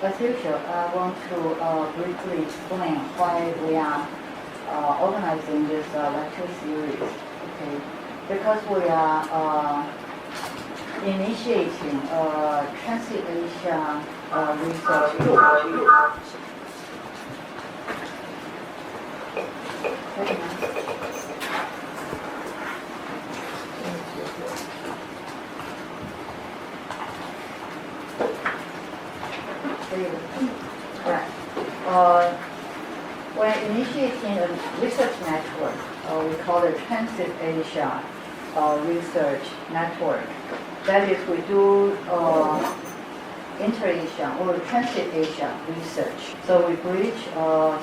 as usual, I want to briefly explain why we are organizing this lecture series. Okay, because we are initiating Trans-Asia research group. We're initiating a research network. We call it Trans-Asia Research Network. That is, we do inter-Asia or Trans-Asia research. So we bridge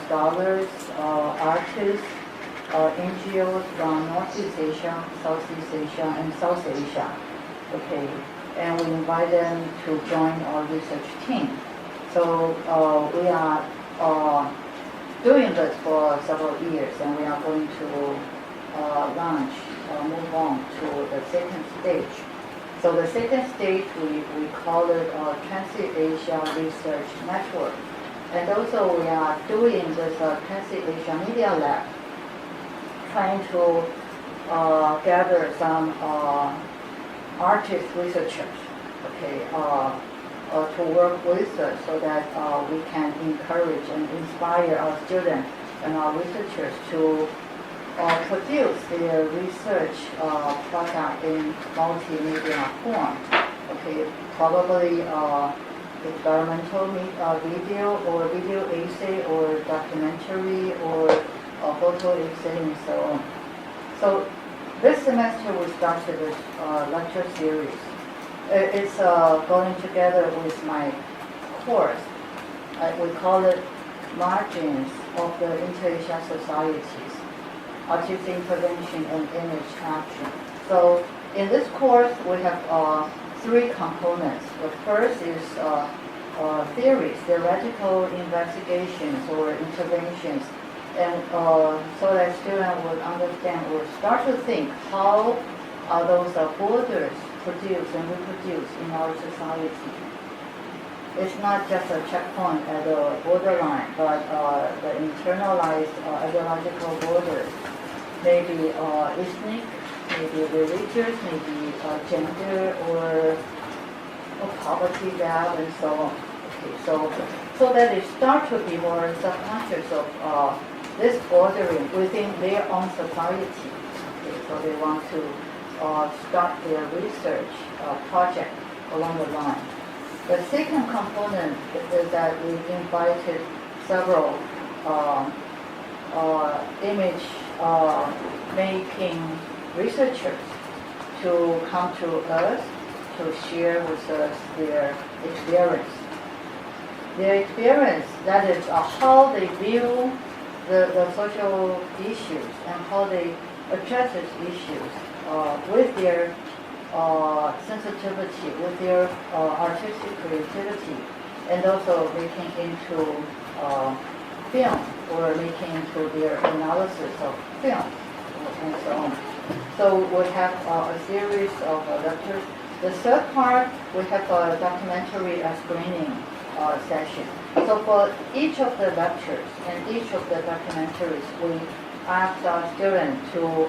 scholars, artists, NGOs from Northeast Asia, Southeast Asia, and South Asia. Okay, and we invite them to join our research team. So we are doing this for several years, and we are going to move on to the second stage. So the second stage, we call it Trans-Asia Research Network. And also we are doing this Trans-Asia Media Lab, trying to gather some artist researchers, okay, to work with us so that we can encourage and inspire our students and our researchers to produce their research product in multimedia form. Okay, probably experimental video or video essay or documentary or photo essay and so on. So this semester we started this lecture series. It's going together with my course. We call it Margins of the Inter-Asia Societies, Artistic Intervention and Image Action. So in this course we have three components. The first is theories, theoretical investigations or interventions, and so that students would understand or start to think how those borders produce and reproduce in our society. It's not just a checkpoint at the borderline, but the internalized ideological borders, maybe ethnic, maybe religious, maybe gender or poverty gap and so on. Okay, so that they start to be more subconscious of this bordering within their own society. Okay, so they want to start their research project along the line. The second component is that we invited several image making researchers to come to us to share with us their experience. Their experience, that is how they view the social issues and how they address these issues with their sensitivity, with their artistic creativity, and also making into film or making into their analysis of film and so on. So we have a series of lectures. The third part, we have a documentary screening session. So for each of the lectures and each of the documentaries, we ask our students to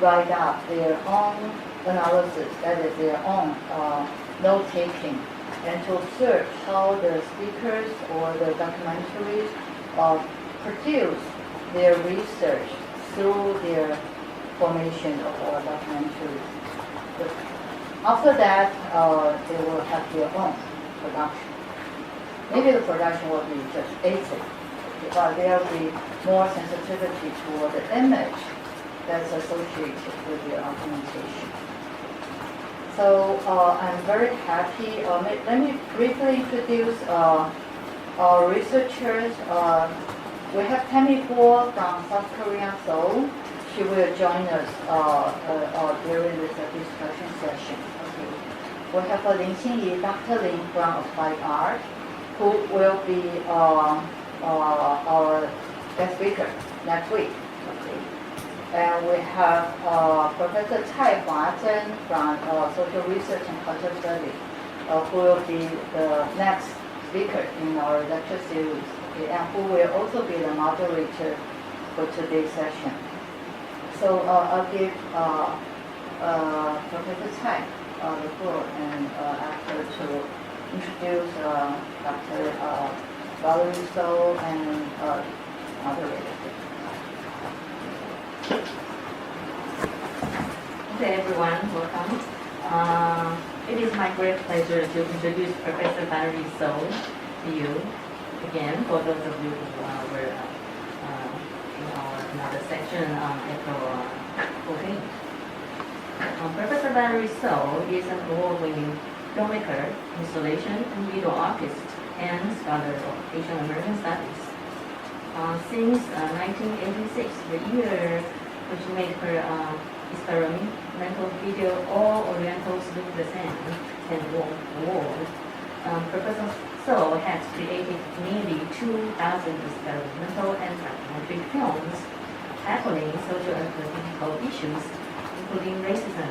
write up their own analysis, that is their own note-taking, and to observe how the speakers or the documentaries produce their research through their formation of documentaries. After that, they will have their own production. Maybe the production will be just basic, but there will be more sensitivity toward the image that's associated with their documentation. So I'm very happy. Let me briefly introduce our researchers. We have Tammy Ko from South Korea, Seoul. She will join us during this discussion session. Okay. We have Lin Xinyi, Dr. Lin from Applied Art, who will be our guest speaker next week. Okay. And we have Professor Cai Huazhen from Social Research and Cultural Studies, who will be the next speaker in our lecture series, okay, and who will also be the moderator for today's session. So I'll give Professor Tsai the floor and ask her to introduce Dr. Valerie So and moderator. Okay, everyone, welcome. It is my great pleasure to introduce Professor Valerie So to you again, for those of you who were in our another section on April 14th. Professor Valerie So is an award-winning filmmaker, installation and video artist, and scholar of Asian American Studies. Since 1986, the year which made her experimental video All Orientals Look the Same and award, Professor So has created nearly 2,000 experimental and documentary films tackling social and political issues, including racism,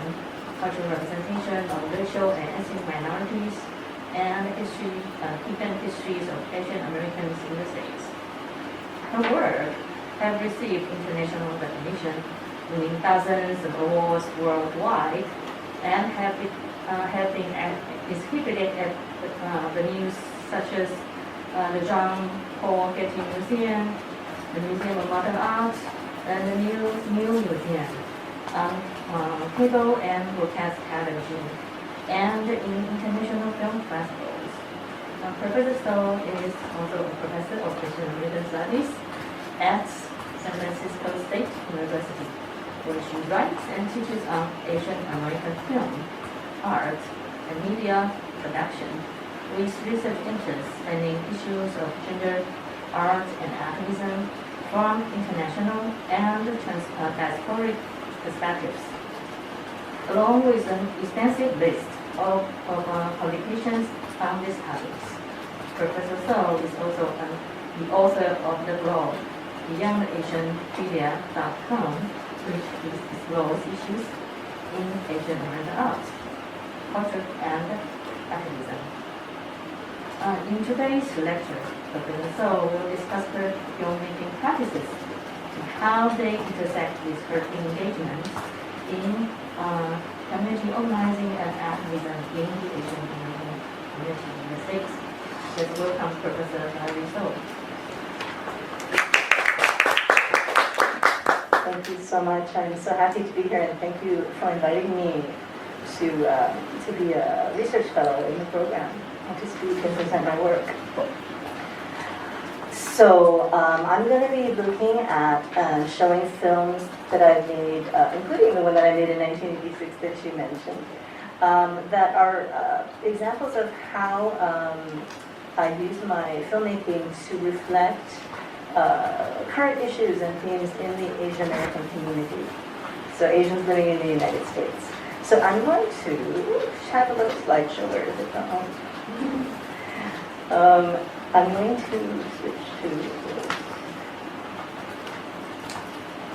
cultural representation of racial and ethnic minorities, and even histories of Asian Americans in the States. Her work have received international recognition, winning thousands of awards worldwide, and have been exhibited at venues such as the John Paul Getty Museum, the Museum of Modern Art, and the New Museum, cable and broadcast television, and in international film festivals. Professor So is also a professor of Asian American Studies at San Francisco State University, where she writes and teaches on Asian American film, art, and media production, with research interests spanning issues of gender, art, and activism from international and diasporic perspectives, along with an extensive list of publications on these topics. Professor So is also the author of the blog BeyondAsianPedia.com, which explores issues in Asian American art, culture, and activism. In today's lecture, Professor So will discuss her filmmaking practices and how they intersect with her engagement in community organizing and activism in the Asian American community in the States. Let's welcome Professor Valerie So. Thank you so much. I'm so happy to be here, and thank you for inviting me to be a research fellow in the program and to speak and present my work. So I'm going to be looking at showing films that I've made, including the one that I made in 1986 that you mentioned, that are examples of how I use my filmmaking to reflect current issues and themes in the Asian American community. So Asians living in the United States. So I'm going to have a little slideshow. Where is it going? I'm going to switch to,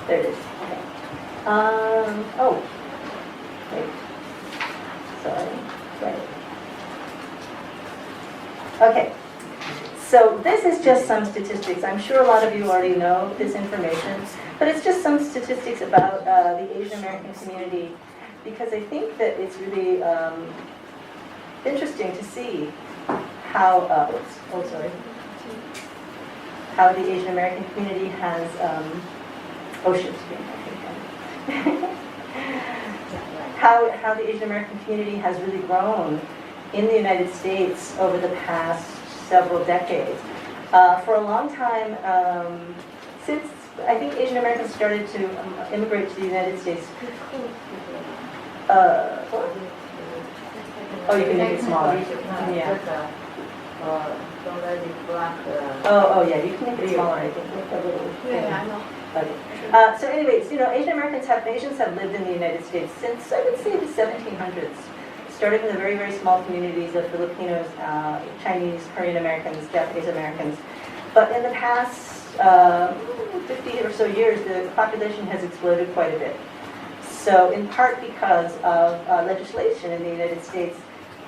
there it is. Okay. Oh, wait. Sorry. Right. Okay. So this is just some statistics. I'm sure a lot of you already know this information, but it's just some statistics about the Asian American community, because I think that it's really interesting to see how, how the Asian American community has, how the Asian American community has really grown in the United States over the past several decades. For a long time, since I think Asian Americans started to immigrate to the United States. Oh, you can make it smaller. Yeah. Oh, yeah, you can make it smaller, I think. Okay. So anyways, Asians have lived in the United States since, I would say, the 1700s. Started in the very, very small communities of Filipinos, Chinese, Korean Americans, Japanese Americans. But in the past 50 or so years, the population has exploded quite a bit. So in part because of legislation in the United States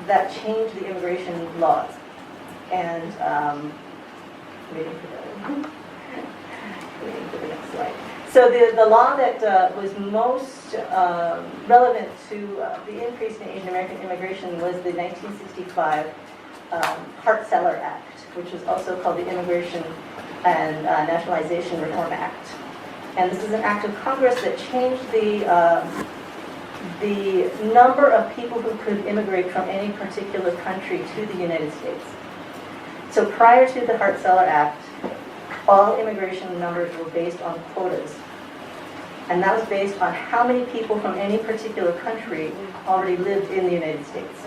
that changed the immigration laws. And waiting for the next slide. So the law that was most relevant to the increase in Asian American immigration was the 1965 Hart-Celler Act, which was also called the Immigration and Nationalization Reform Act. And this is an act of Congress that changed the number of people who could immigrate from any particular country to the United States. So prior to the Hart-Celler Act, all immigration numbers were based on quotas. And that was based on how many people from any particular country already lived in the United States.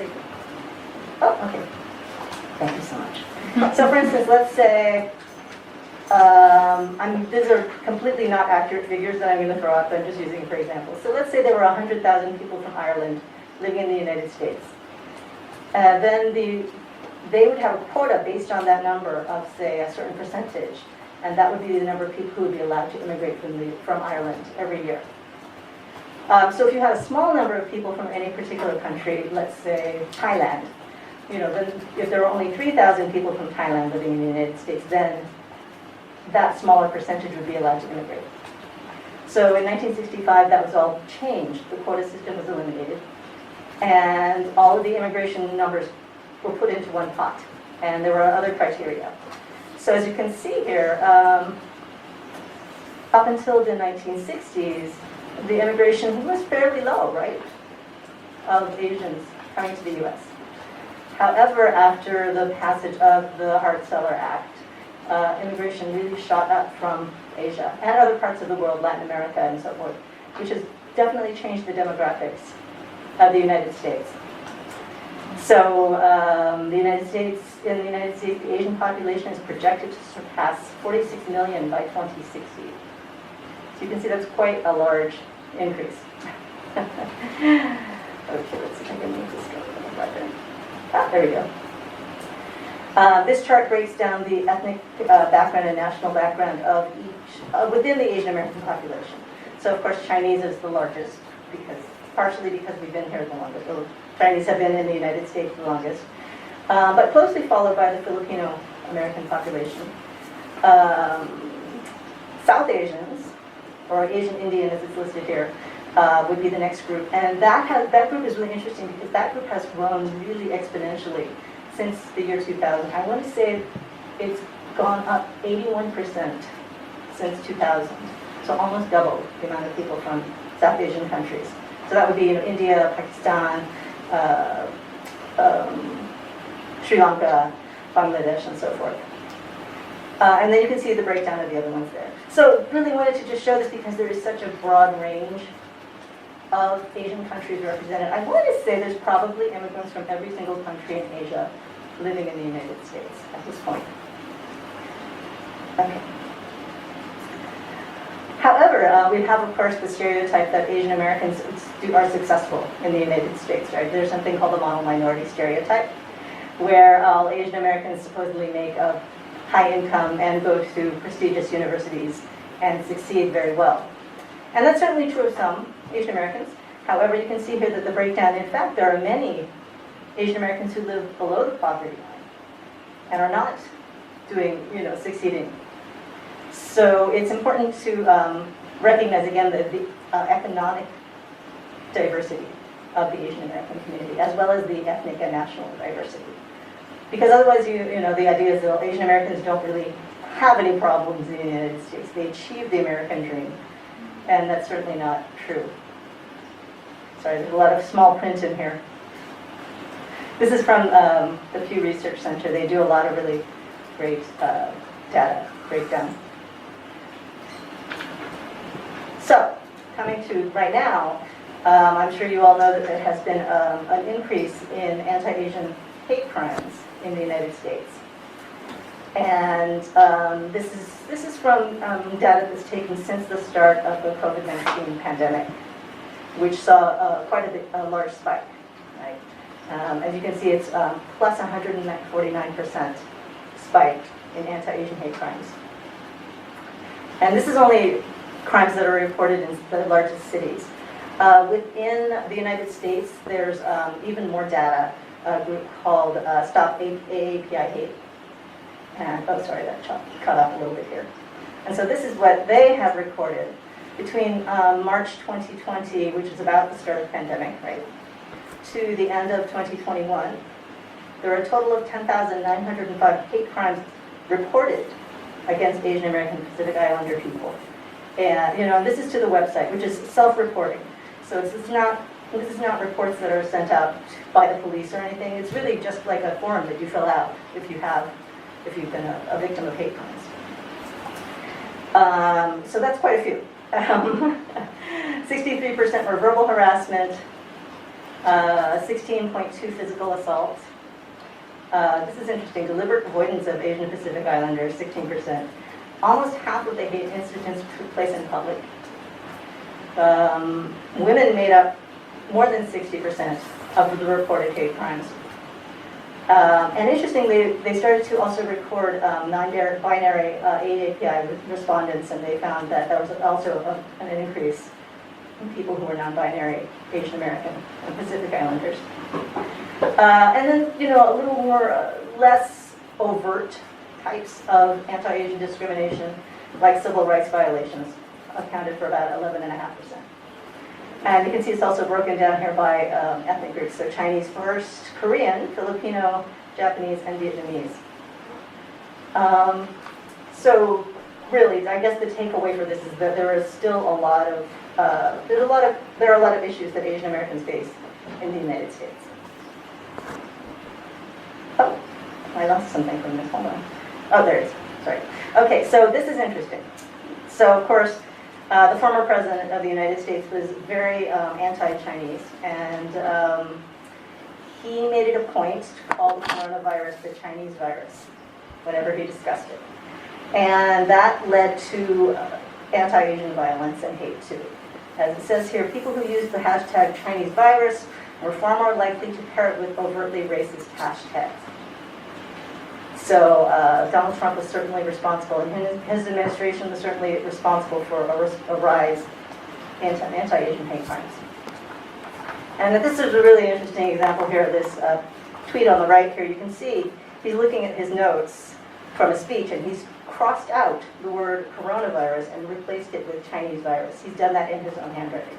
Oh, okay. Thank you so much. So for instance, let's say, these are completely not accurate figures that I'm going to throw out, but I'm just using for example. So let's say there were 100,000 people from Ireland living in the United States. Then they would have a quota based on that number of, say, a certain percentage. And that would be the number of people who would be allowed to immigrate from Ireland every year. So if you had a small number of people from any particular country, let's say Thailand, then if there were only 3,000 people from Thailand living in the United States, then that smaller percentage would be allowed to immigrate. So in 1965, that was all changed. The quota system was eliminated. And all of the immigration numbers were put into one pot. And there were other criteria. So as you can see here, up until the 1960s, the immigration was fairly low, right, of Asians coming to the U.S. However, after the passage of the Hart-Celler Act, immigration really shot up from Asia and other parts of the world, Latin America and so forth, which has definitely changed the demographics of the United States. So in the United States, the Asian population is projected to surpass 46 million by 2060. So you can see that's quite a large increase. Okay, let's see if I can make this go a little better. There we go. This chart breaks down the ethnic background and national background of each within the Asian American population. So of course Chinese is the largest, partially because we've been here the longest. Chinese have been in the United States the longest, but closely followed by the Filipino American population. South Asians, or Asian Indian as it's listed here, would be the next group. And that group is really interesting because that group has grown really exponentially since the year 2000. I want to say it's gone up 81% since 2000. So almost double the amount of people from South Asian countries. So that would be India, Pakistan, Sri Lanka, Bangladesh, and so forth. And then you can see the breakdown of the other ones there. So really wanted to just show this because there is such a broad range of Asian countries represented. I wanted to say there's probably immigrants from every single country in Asia living in the United States at this point. Okay. However, we have, of course, the stereotype that Asian Americans are successful in the United States, right? There's something called the model minority stereotype, where all Asian Americans supposedly make a high income and go to prestigious universities and succeed very well. And that's certainly true of some Asian Americans. However, you can see here that the breakdown, in fact, there are many Asian Americans who live below the poverty line and are not succeeding. So it's important to recognize, again, the economic diversity of the Asian American community, as well as the ethnic and national diversity. Because otherwise, the idea is that Asian Americans don't really have any problems in the United States. They achieve the American dream, and that's certainly not true. Sorry, there's a lot of small print in here. This is from the Pew Research Center. They do a lot of really great data breakdown. So, coming to right now, I'm sure you all know that there has been an increase in anti-Asian hate crimes in the United States. And this is from data that's taken since the start of the COVID-19 pandemic, which saw quite a large spike. Right? As you can see, it's plus 149% spike in anti-Asian hate crimes. And this is only crimes that are reported in the largest cities. Within the United States, there's even more data, a group called Stop AAPI Hate, And, oh, sorry, that cut off a little bit here. And so this is what they have recorded between March 2020, which is about the start of the pandemic, right, to the end of 2021. There are a total of 10,905 hate crimes reported against Asian American and Pacific Islander people. And, this is to the website, which is self-reporting. So this is not reports that are sent out by the police or anything. It's really just like a form that you fill out if you've been a victim of hate crimes. So that's quite a few. 63% were verbal harassment, 16.2 physical assault. This is interesting. Deliberate avoidance of Asian Pacific Islanders, 16%. Almost half of the hate incidents took place in public. Women made up more than 60% of the reported hate crimes. And interestingly, they started to also record non-binary AAPI respondents, and they found that there was also an increase in people who were non-binary Asian American and Pacific Islanders. And then, a little more, less overt types of anti-Asian discrimination, like civil rights violations, accounted for about 11.5%. And you can see it's also broken down here by ethnic groups, so Chinese first, Korean, Filipino, Japanese, and Vietnamese. So really, I guess the takeaway for this is that there is still a lot of there are a lot of issues that Asian Americans face in the United States. Oh, I lost something from this. Hold on. Oh, there it is. Sorry. Okay, so this is interesting. So of course, the former president of the United States was very anti-Chinese, and he made it a point to call the coronavirus the Chinese virus whenever he discussed it. And that led to anti-Asian violence and hate too. As it says here, people who use the hashtag Chinese virus were far more likely to pair it with overtly racist hashtags. So Donald Trump was certainly responsible, and his administration was certainly responsible for a rise in anti-Asian hate crimes. And this is a really interesting example here, this tweet on the right here. You can see he's looking at his notes from a speech, and he's crossed out the word coronavirus and replaced it with Chinese virus. He's done that in his own handwriting.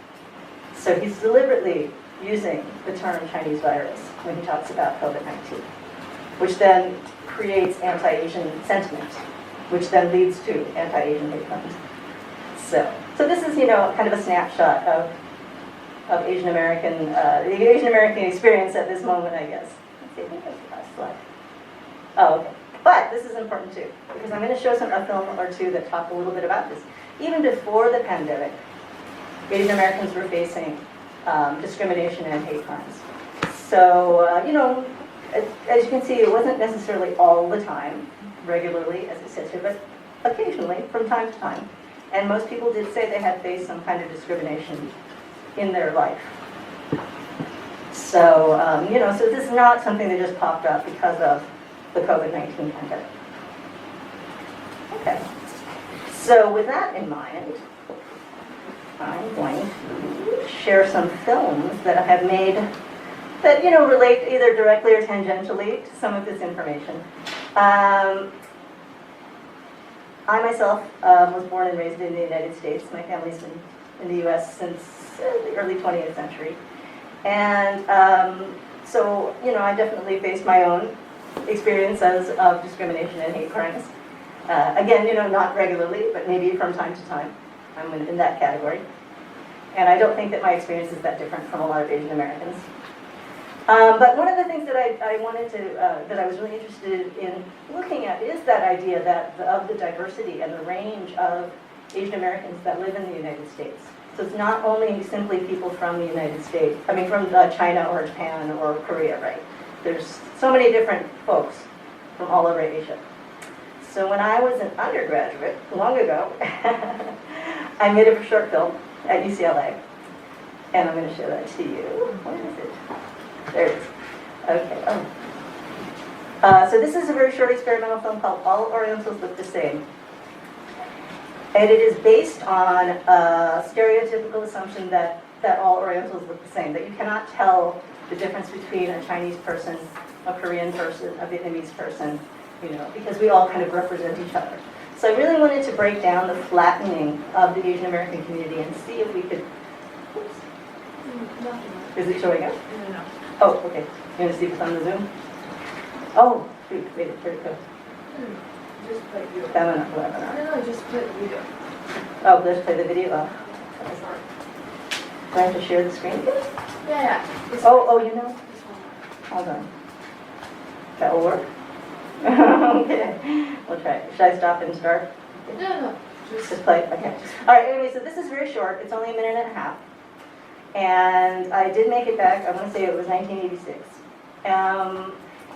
So he's deliberately using the term Chinese virus when he talks about COVID-19, which then creates anti-Asian sentiment, which then leads to anti-Asian hate crimes. So this is, kind of a snapshot of Asian American, the Asian American experience at this moment, I guess. Let's see, I think that's the last slide. Oh, okay. But this is important too, because I'm going to show a film or two that talk a little bit about this. Even before the pandemic, Asian Americans were facing discrimination and hate crimes. So, as you can see, it wasn't necessarily all the time, regularly, as it says here, but occasionally, from time to time. And most people did say they had faced some kind of discrimination in their life. So, so this is not something that just popped up because of the COVID-19 pandemic. Okay. So with that in mind, I'm going to share some films that I have made that, relate either directly or tangentially to some of this information. I myself was born and raised in the United States. My family's been in the U.S. since the early 20th century. And so, I definitely faced my own experiences of discrimination and hate crimes. Again, not regularly, but maybe from time to time. I'm in that category. And I don't think that my experience is that different from a lot of Asian Americans. But one of the things that I wanted to, that I was really interested in looking at is that idea that of the diversity and the range of Asian Americans that live in the United States. So it's not only simply people from the United States, from China or Japan or Korea, right? There's so many different folks from all over Asia. So when I was an undergraduate, long ago, I made a short film at UCLA. And I'm going to show that to you. Where is it? There it is. Okay. So this is a very short experimental film called All Orientals Look the Same. And it is based on a stereotypical assumption that all Orientals look the same, that you cannot tell the difference between a Chinese person, a Korean person, a Vietnamese person, because we all kind of represent each other. So I really wanted to break down the flattening of the Asian American community and see if we could. Oops. Is it showing up? No. Oh, okay. You want to see if it's on the Zoom? Oh, wait, where'd it go? Just play video. Webinar. No, just play the video. Oh, let's play the video. Oh. Sorry. Do I have to share the screen again? Yeah. Oh, you know? Hold on. That will work? Okay. We'll try it. Should I stop and start? No. Just play? Okay. All right, anyway, so this is very short. It's only a minute and a half. And I did make it back. I want to say it was 1986.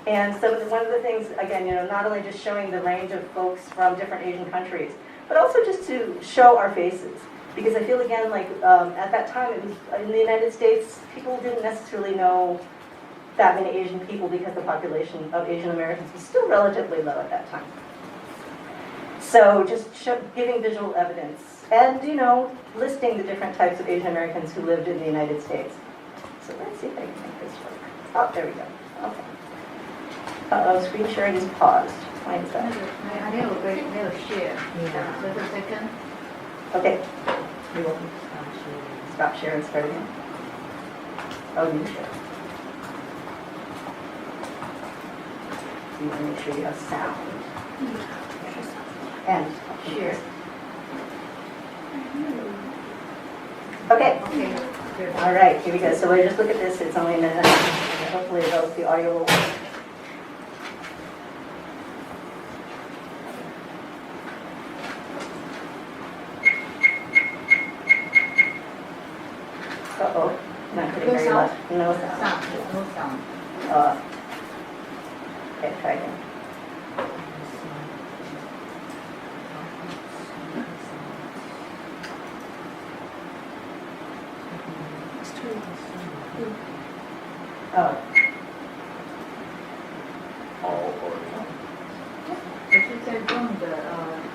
And so one of the things, again, not only just showing the range of folks from different Asian countries, but also just to show our faces. Because I feel, again, like at that time, it was in the United States, people didn't necessarily know that many Asian people because the population of Asian Americans was still relatively low at that time. So just giving visual evidence and, listing the different types of Asian Americans who lived in the United States. So let's see if I can make this work. Oh, there we go. Okay. Uh-oh, screen sharing is paused. Why is that? 没有 share. Just a second. Okay. You will stop share and start again. Oh, you share. You want to make sure you have sound. And share. Okay. Okay. All right, here we go. So we'll just look at this. It's only a minute. Hopefully the audio will work. Uh-oh. Not getting very loud. No sound. No sound. Okay, try again. Oh. This is a room.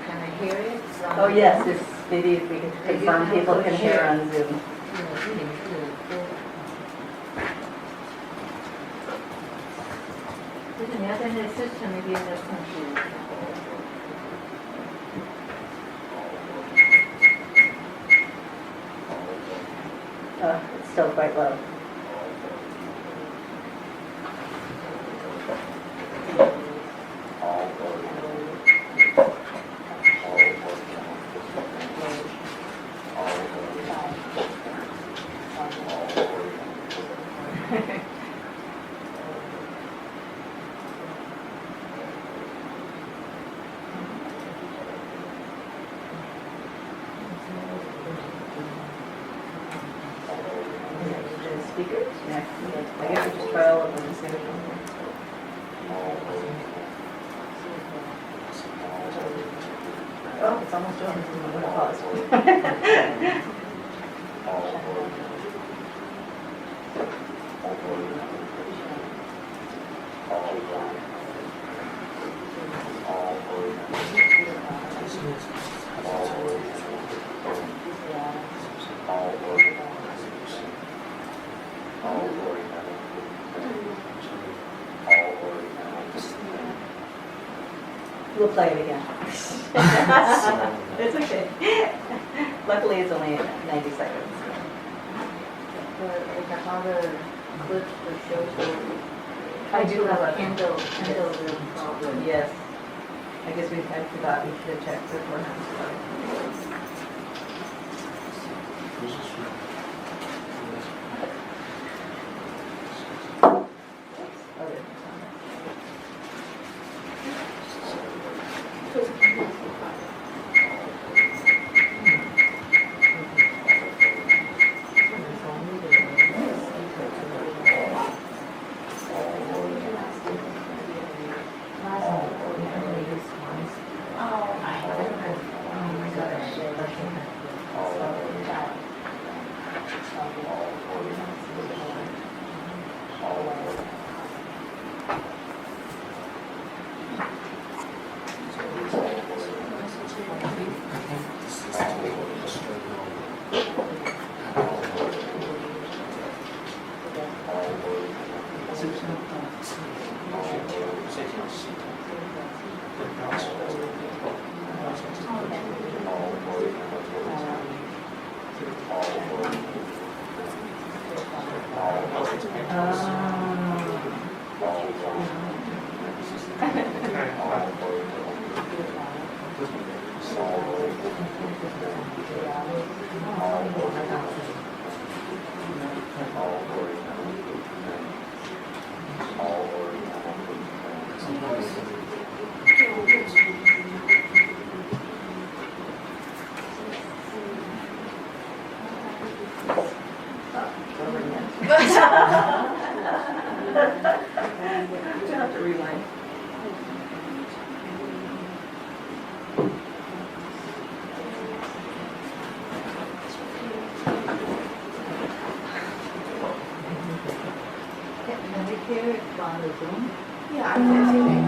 Can I hear it? Oh yes, this, maybe if we can confirm people can hear on Zoom. 就是你要在那 system 那边的控制。It's still quite low. Speakers? Yeah. I guess we just try all of them and see which one works. Oh, it's almost done. I'm going to pause. We'll play it again. It's okay. Luckily, it's only 90 seconds. I do have a handle the problem. Yes. I guess I forgot we should have checked beforehand. You have to rewind. Can we hear it from the Zoom? Yeah, I can see it.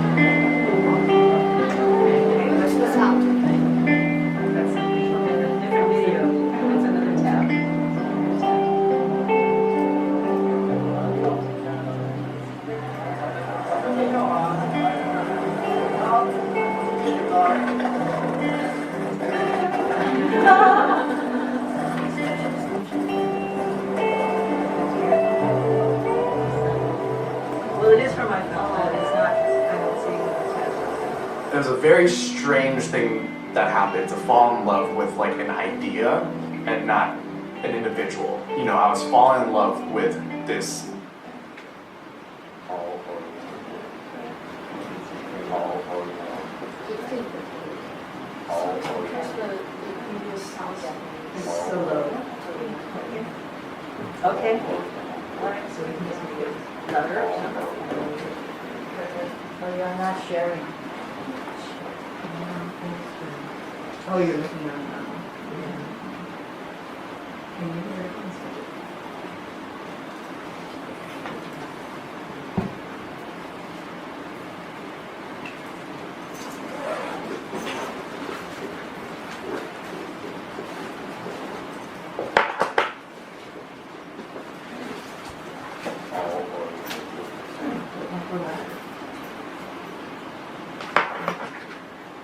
What's the sound? That's a different video. That's another tab. Well, it is from my phone, but it's not, I don't see it. There's a very strange thing that happened to fall in love with like an idea and not an individual. You know, I was falling in love with this. So low. Okay. Alright, so we can just make it louder. Oh, you're not sharing. Oh, you're looking on now. Can you hear it?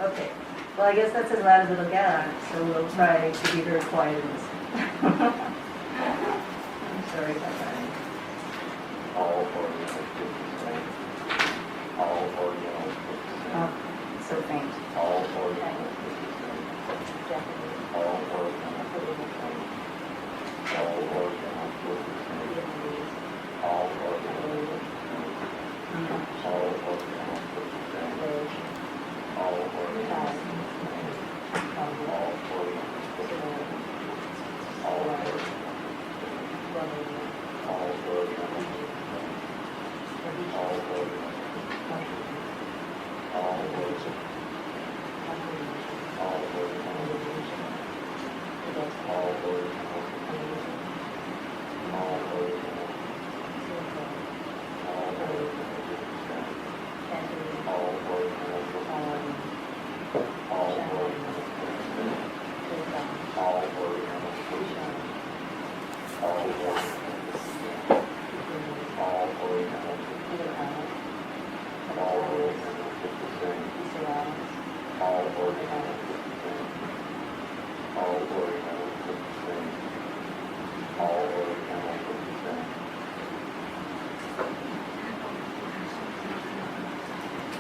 Okay. Well, I guess that's as loud as it'll get on it, so we'll try to be very quiet in this. I'm sorry about that. Oh, so faint.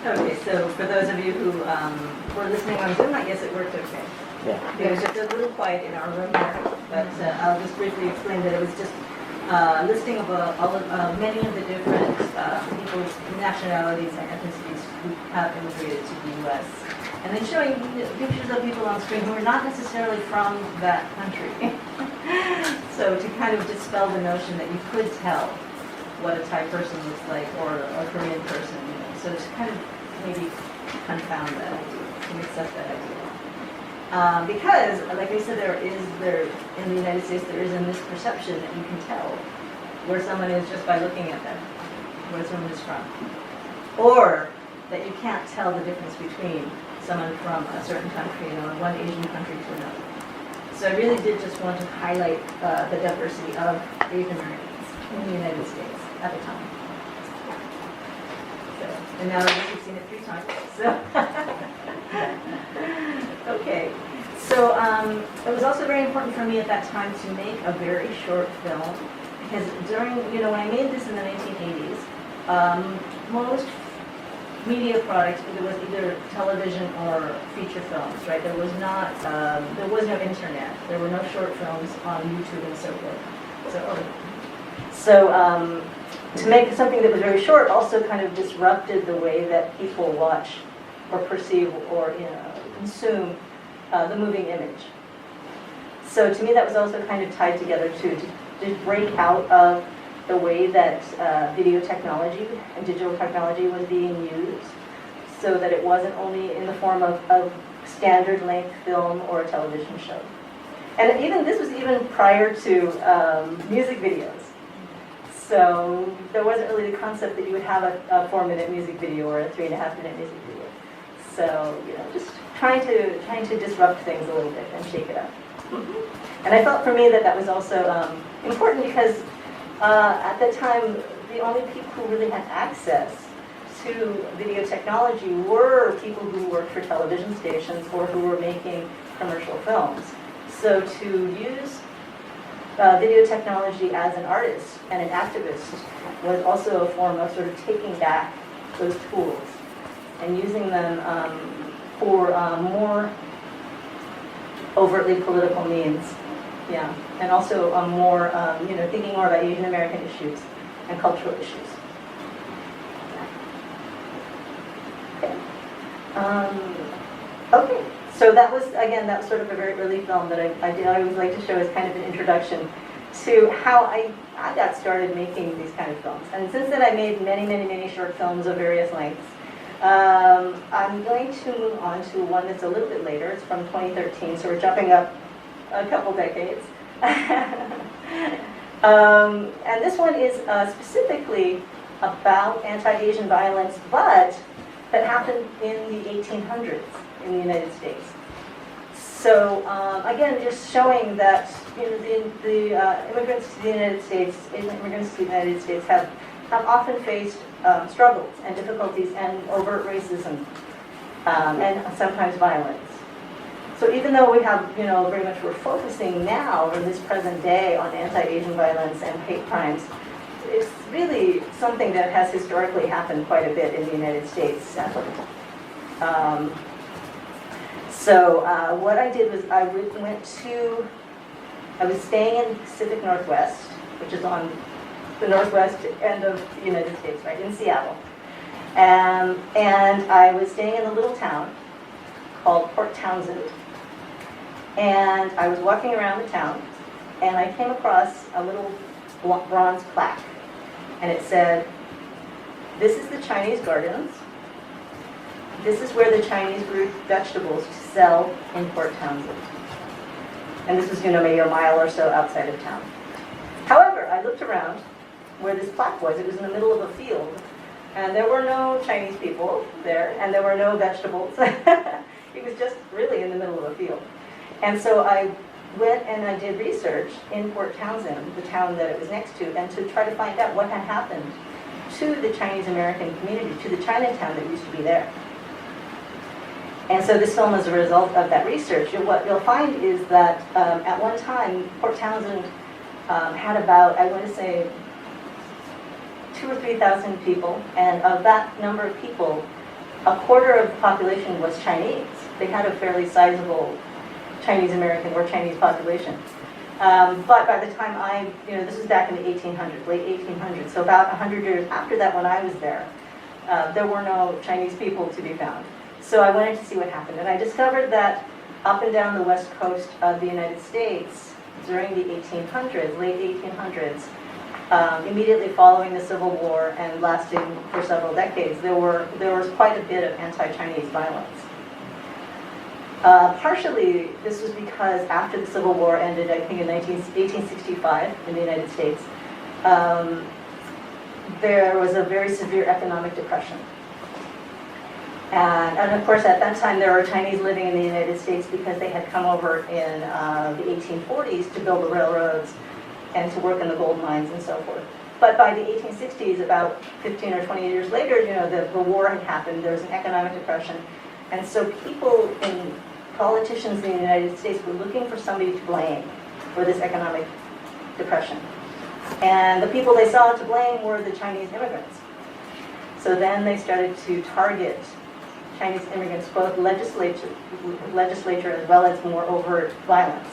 Okay, so for those of you who were listening on Zoom, I guess it worked okay. Yeah. It was just a little quiet in our room here, but I'll just briefly explain that it was just a listing of many of the different people's nationalities and ethnicities who have immigrated to the U.S. And then showing pictures of people on screen who are not necessarily from that country. So to kind of dispel the notion that you could tell what a Thai person looks like or a Korean person, you know. So to kind of maybe confound that idea, to mix up that idea. Because, like I said, in the United States, there is a misperception that you can tell where someone is just by looking at them, where someone is from. Or that you can't tell the difference between someone from a certain country, you know, one Asian country to another. So I really did just want to highlight the diversity of Asian Americans in the United States at the time. So, and now you've seen it 3 times. So, okay. So it was also very important for me at that time to make a very short film because during, you know, when I made this in the 1980s, most media products, it was either television or feature films, right? There was no internet. There were no short films on YouTube and so forth. So to make something that was very short also kind of disrupted the way that people watch or perceive or consume the moving image. So to me that was also kind of tied together too, to break out of the way that video technology and digital technology was being used, so that it wasn't only in the form of standard length film or a television show. And this was even prior to music videos. So there wasn't really the concept that you would have a 4-minute music video or a 3.5-minute music video. So, just trying to disrupt things a little bit and shake it up. And I felt for me that was also important because at that time, the only people who really had access to video technology were people who worked for television stations or who were making commercial films. So to use video technology as an artist and an activist was also a form of sort of taking back those tools and using them for more overtly political means. Yeah, and also more, thinking more about Asian American issues and cultural issues. Okay, so that was sort of a very early film that I always like to show as kind of an introduction to how I got started making these kind of films. And since then I made many, many, many short films of various lengths. I'm going to move on to one that's a little bit later. It's from 2013, so we're jumping up a couple decades. And this one is specifically about anti-Asian violence, but that happened in the 1800s in the United States. So again, just showing that the immigrants to the United States, Asian immigrants to the United States have often faced struggles and difficulties and overt racism and sometimes violence. So even though we have, very much we're focusing now in this present day on anti-Asian violence and hate crimes, it's really something that has historically happened quite a bit in the United States, sadly. So what I did was I was staying in the Pacific Northwest, which is on the northwest end of the United States, right, in Seattle. And I was staying in a little town called Port Townsend. And I was walking around the town, and I came across a little bronze plaque. And it said, "This is the Chinese gardens. This is where the Chinese grew vegetables to sell in Port Townsend." And this was, maybe a mile or so outside of town. However, I looked around where this plaque was. It was in the middle of a field. And there were no Chinese people there, and there were no vegetables. It was just really in the middle of a field. And so I went and I did research in Port Townsend, the town that it was next to, and to try to find out what had happened to the Chinese American community, to the Chinatown that used to be there. And so this film is a result of that research. And what you'll find is that at one time, Port Townsend had about, I want to say, 2,000 or 3,000 people, and of that number of people, a quarter of the population was Chinese. They had a fairly sizable Chinese American or Chinese population. But by the time this was back in the 1800s, late 1800s, so about 100 years after that when I was there, there were no Chinese people to be found. So I wanted to see what happened, and I discovered that up and down the west coast of the United States during the 1800s, late 1800s, immediately following the Civil War and lasting for several decades, there was quite a bit of anti-Chinese violence. Partially, this was because after the Civil War ended, I think in 1865 in the United States, there was a very severe economic depression. And of course, at that time, there were Chinese living in the United States because they had come over in the 1840s to build the railroads and to work in the gold mines and so forth. But by the 1860s, about 15 or 20 years later, the war had happened. There was an economic depression. And so politicians in the United States were looking for somebody to blame for this economic depression. And the people they saw to blame were the Chinese immigrants. So then they started to target Chinese immigrants, both legislature as well as more overt violence.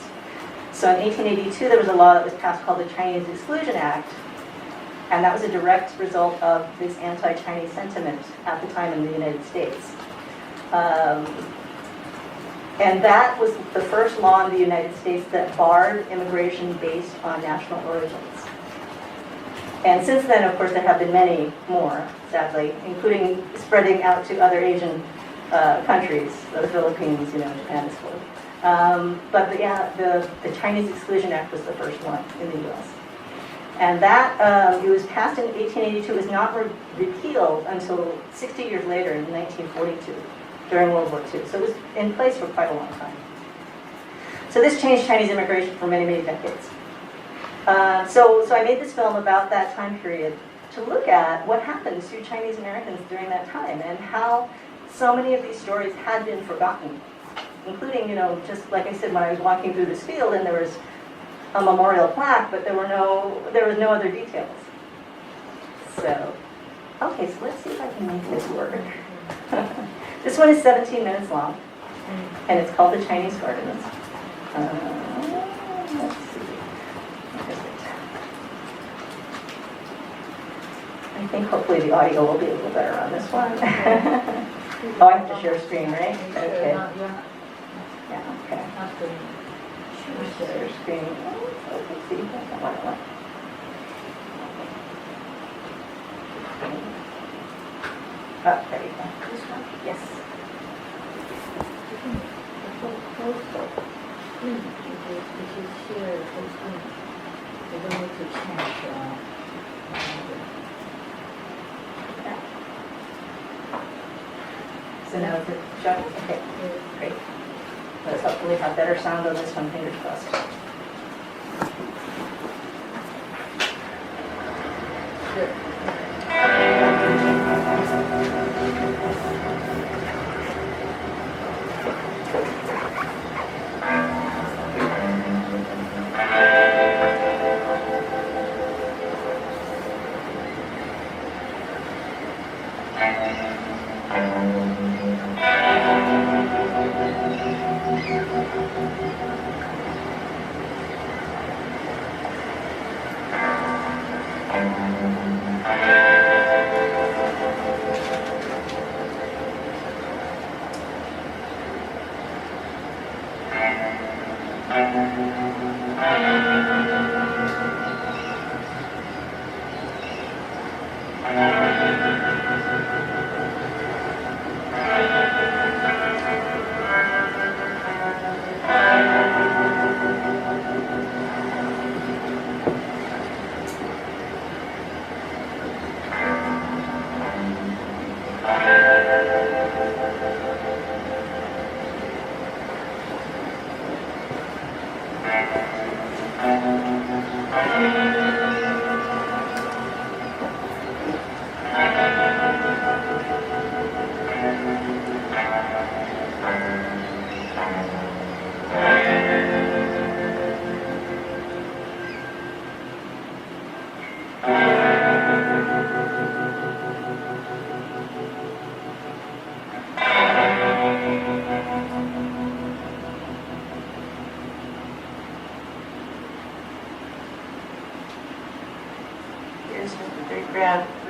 So in 1882, there was a law that was passed called the Chinese Exclusion Act, and that was a direct result of this anti-Chinese sentiment at the time in the United States. And that was the first law in the United States that barred immigration based on national origins. And since then, of course, there have been many more, sadly, including spreading out to other Asian countries, the Philippines, Japan as well. But the Chinese Exclusion Act was the first one in the U.S. And that, it was passed in 1882, was not repealed until 60 years later in 1942, during World War II. So it was in place for quite a long time. So this changed Chinese immigration for many, many decades. So I made this film about that time period to look at what happened to Chinese Americans during that time and how so many of these stories had been forgotten, including, just like I said, when I was walking through this field and there was a memorial plaque, but there was no other details. So, okay, so let's see if I can make this work. This one is 17 minutes long, and it's called The Chinese Gardens. Let's see. I think hopefully the audio will be a little better on this one. Oh, I have to share screen, right? Okay. Yeah, okay. Share screen. Oh, let's see. That's not what I want. Oh, there you go. This one? Yes. So now is it showing? Okay, great. Let's hopefully have better sound on this one, fingers crossed. Good.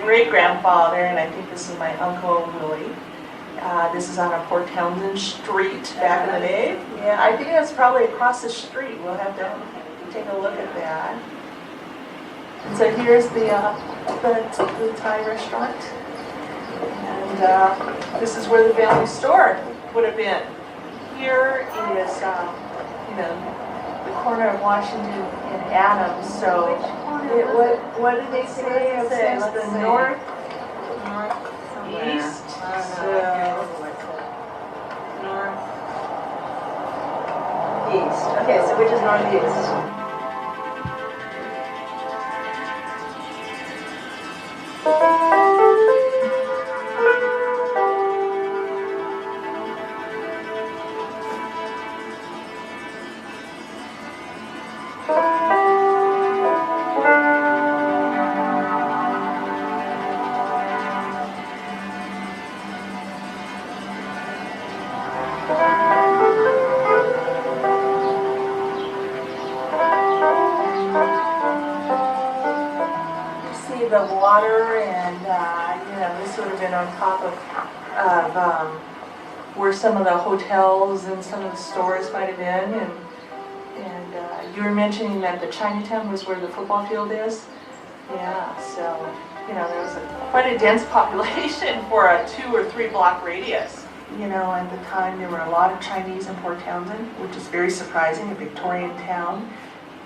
Great-grandfather, and I think this is my Uncle Willie. This is on a Port Townsend Street back in the day. Yeah, I think that's probably across the street. We'll have to take a look at that. And so here's the Thai restaurant. And this is where the family store would have been. Here is, the corner of Washington and Adams. So what did they say? It says the north, east, East. Okay, so which is northeast? The water, and this would have been on top of where some of the hotels and some of the stores might have been, and you were mentioning that the Chinatown was where the football field is. Yeah, so, there was quite a dense population for a 2 or 3 block radius. At the time there were a lot of Chinese in Port Townsend, which is very surprising, a Victorian town.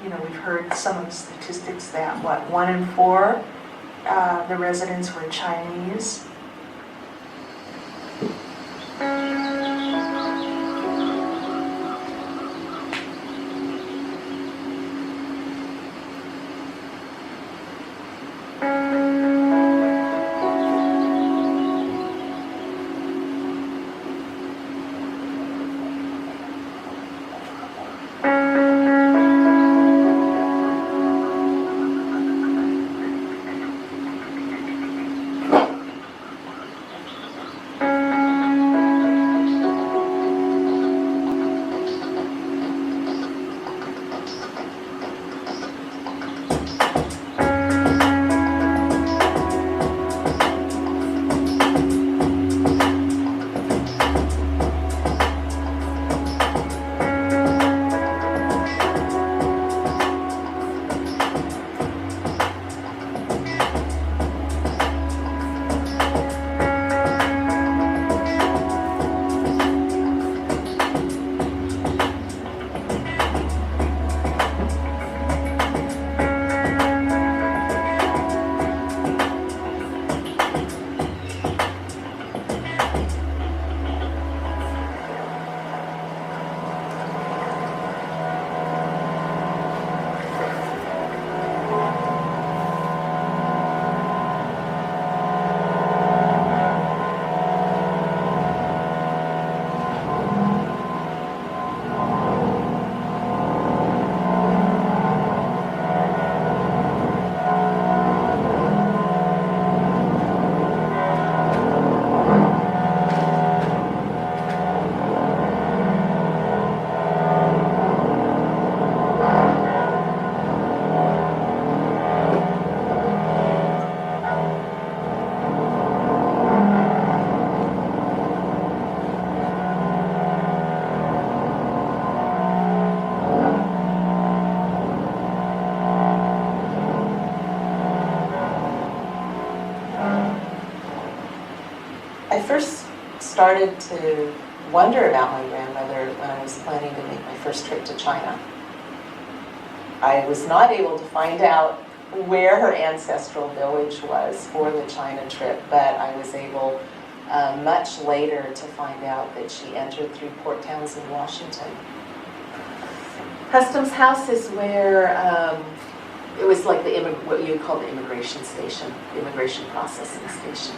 We've heard some of the statistics that, 1 in 4, the residents were Chinese. I first started to wonder about my grandmother when I was planning to make my first trip to China. I was not able to find out where her ancestral village was for the China trip, but I was able much later to find out that she entered through Port Townsend, Washington. Customs House is where it was like what you would call the immigration station, the immigration processing station.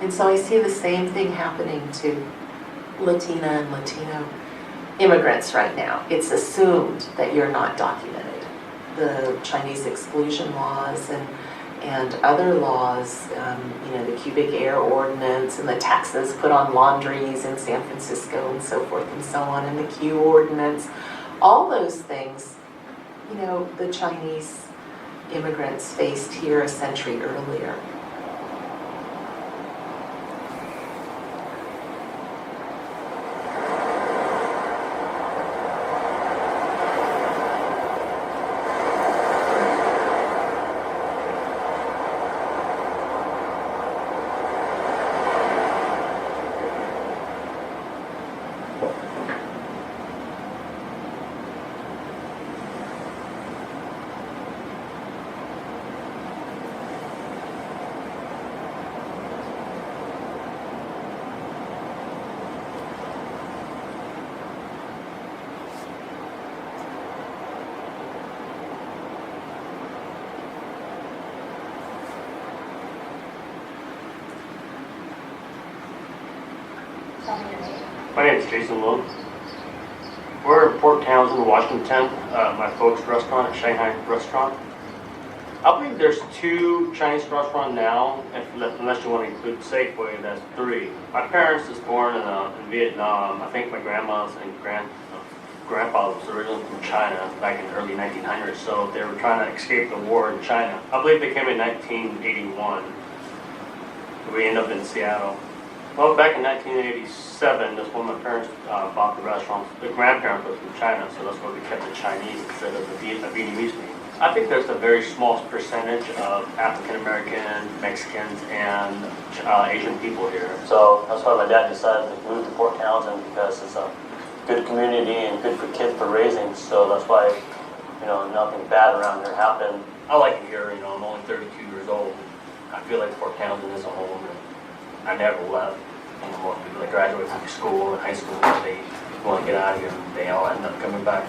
And so I see the same thing happening to Latina and Latino immigrants right now. It's assumed that you're not documented. The Chinese exclusion laws and other laws, the cubic air ordinance and the taxes put on laundries in San Francisco and so forth and so on, and the Q ordinance, all those things, the Chinese immigrants faced here a century earlier. My name is Jason Lowe. We're in Port Townsend, Washington, my folks' restaurant at Shanghai Restaurant. I believe there's 2 Chinese restaurants now, unless you want to include Safeway, that's 3. My parents was born in Vietnam. I think my grandma's and grandpa was originally from China back in the early 1900s, so they were trying to escape the war in China. I believe they came in 1981. We ended up in Seattle. Well, back in 1987, that's when my parents bought the restaurant. The grandparents were from China, so that's why we kept the Chinese instead of the Vietnamese name. I think there's a very small percentage of African American, Mexicans, and Asian people here. So that's why my dad decided to move to Port Townsend, because it's a good community and good for kids for raising. So that's why, nothing bad around here happened. I like it here. I'm only 32 years old. I feel like Port Townsend is a home. I never left. Most people that graduate from school and high school, they want to get out of here, and they all end up coming back.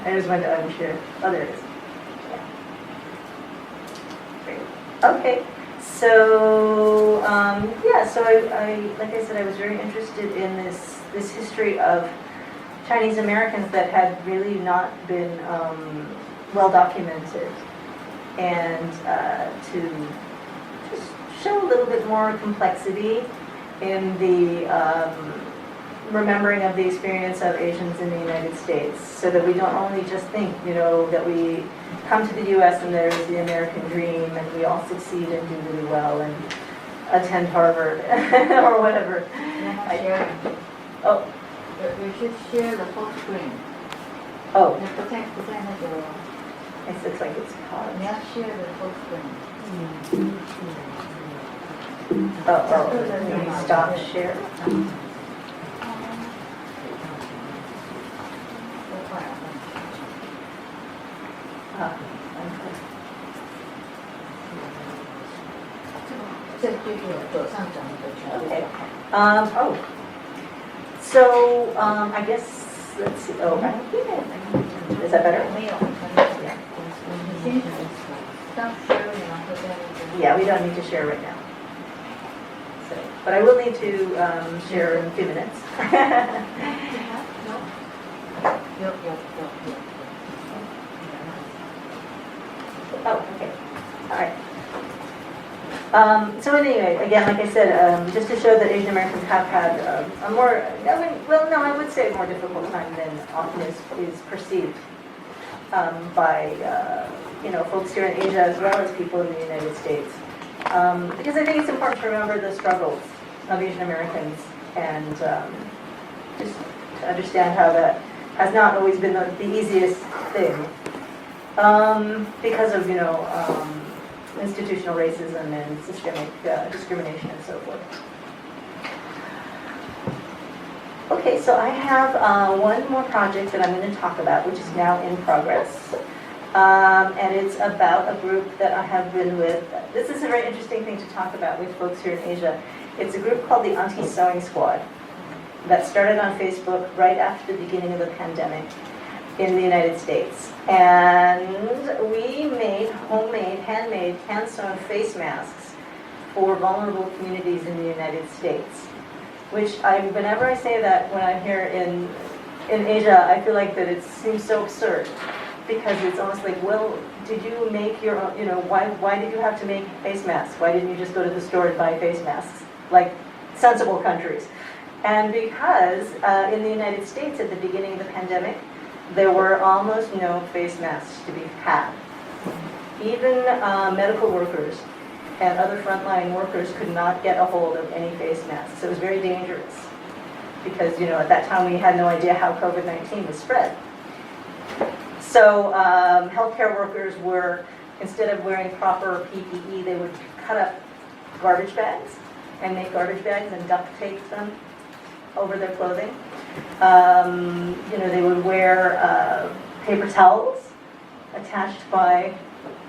I just wanted to share. Oh, there it is. Yeah. Great. Okay. So so I like I said, I was very interested in this history of Chinese Americans that had really not been well documented, and to just show a little bit more complexity in the remembering of the experience of Asians in the United States, so that we don't only just think, that we come to the U.S. and there's the American dream and we all succeed and do really well and attend Harvard or whatever. Oh. You should share the full screen. Oh. It looks like it's paused. 你要 share the full screen. Oh, stop share. Okay. So I guess, let's see. Oh, right. Is that better? Yeah, we don't need to share right now. So, but I will need to share in a few minutes. Oh, okay. All right. So anyway, again, like I said, just to show that Asian Americans have had a more, I would say a more difficult time than often is perceived by, folks here in Asia as well as people in the United States. Because I think it's important to remember the struggles of Asian Americans and just to understand how that has not always been the easiest thing. Because of, institutional racism and systemic discrimination and so forth. Okay, so I have one more project that I'm going to talk about, which is now in progress. And it's about a group that I have been with. This is a very interesting thing to talk about with folks here in Asia. It's a group called the Auntie Sewing Squad that started on Facebook right after the beginning of the pandemic in the United States. And we made homemade, handmade, hand-sewn face masks for vulnerable communities in the United States. Which whenever I say that when I'm here in Asia, I feel like that it seems so absurd. Because it's almost like, well, did you make your own, why did you have to make face masks? Why didn't you just go to the store and buy face masks? Like sensible countries. And because in the United States at the beginning of the pandemic, there were almost no face masks to be had. Even medical workers and other frontline workers could not get a hold of any face masks. So it was very dangerous because, at that time we had no idea how COVID-19 was spread. So healthcare workers were, instead of wearing proper PPE, they would cut up garbage bags and make garbage bags and duct tape them over their clothing. They would wear paper towels attached by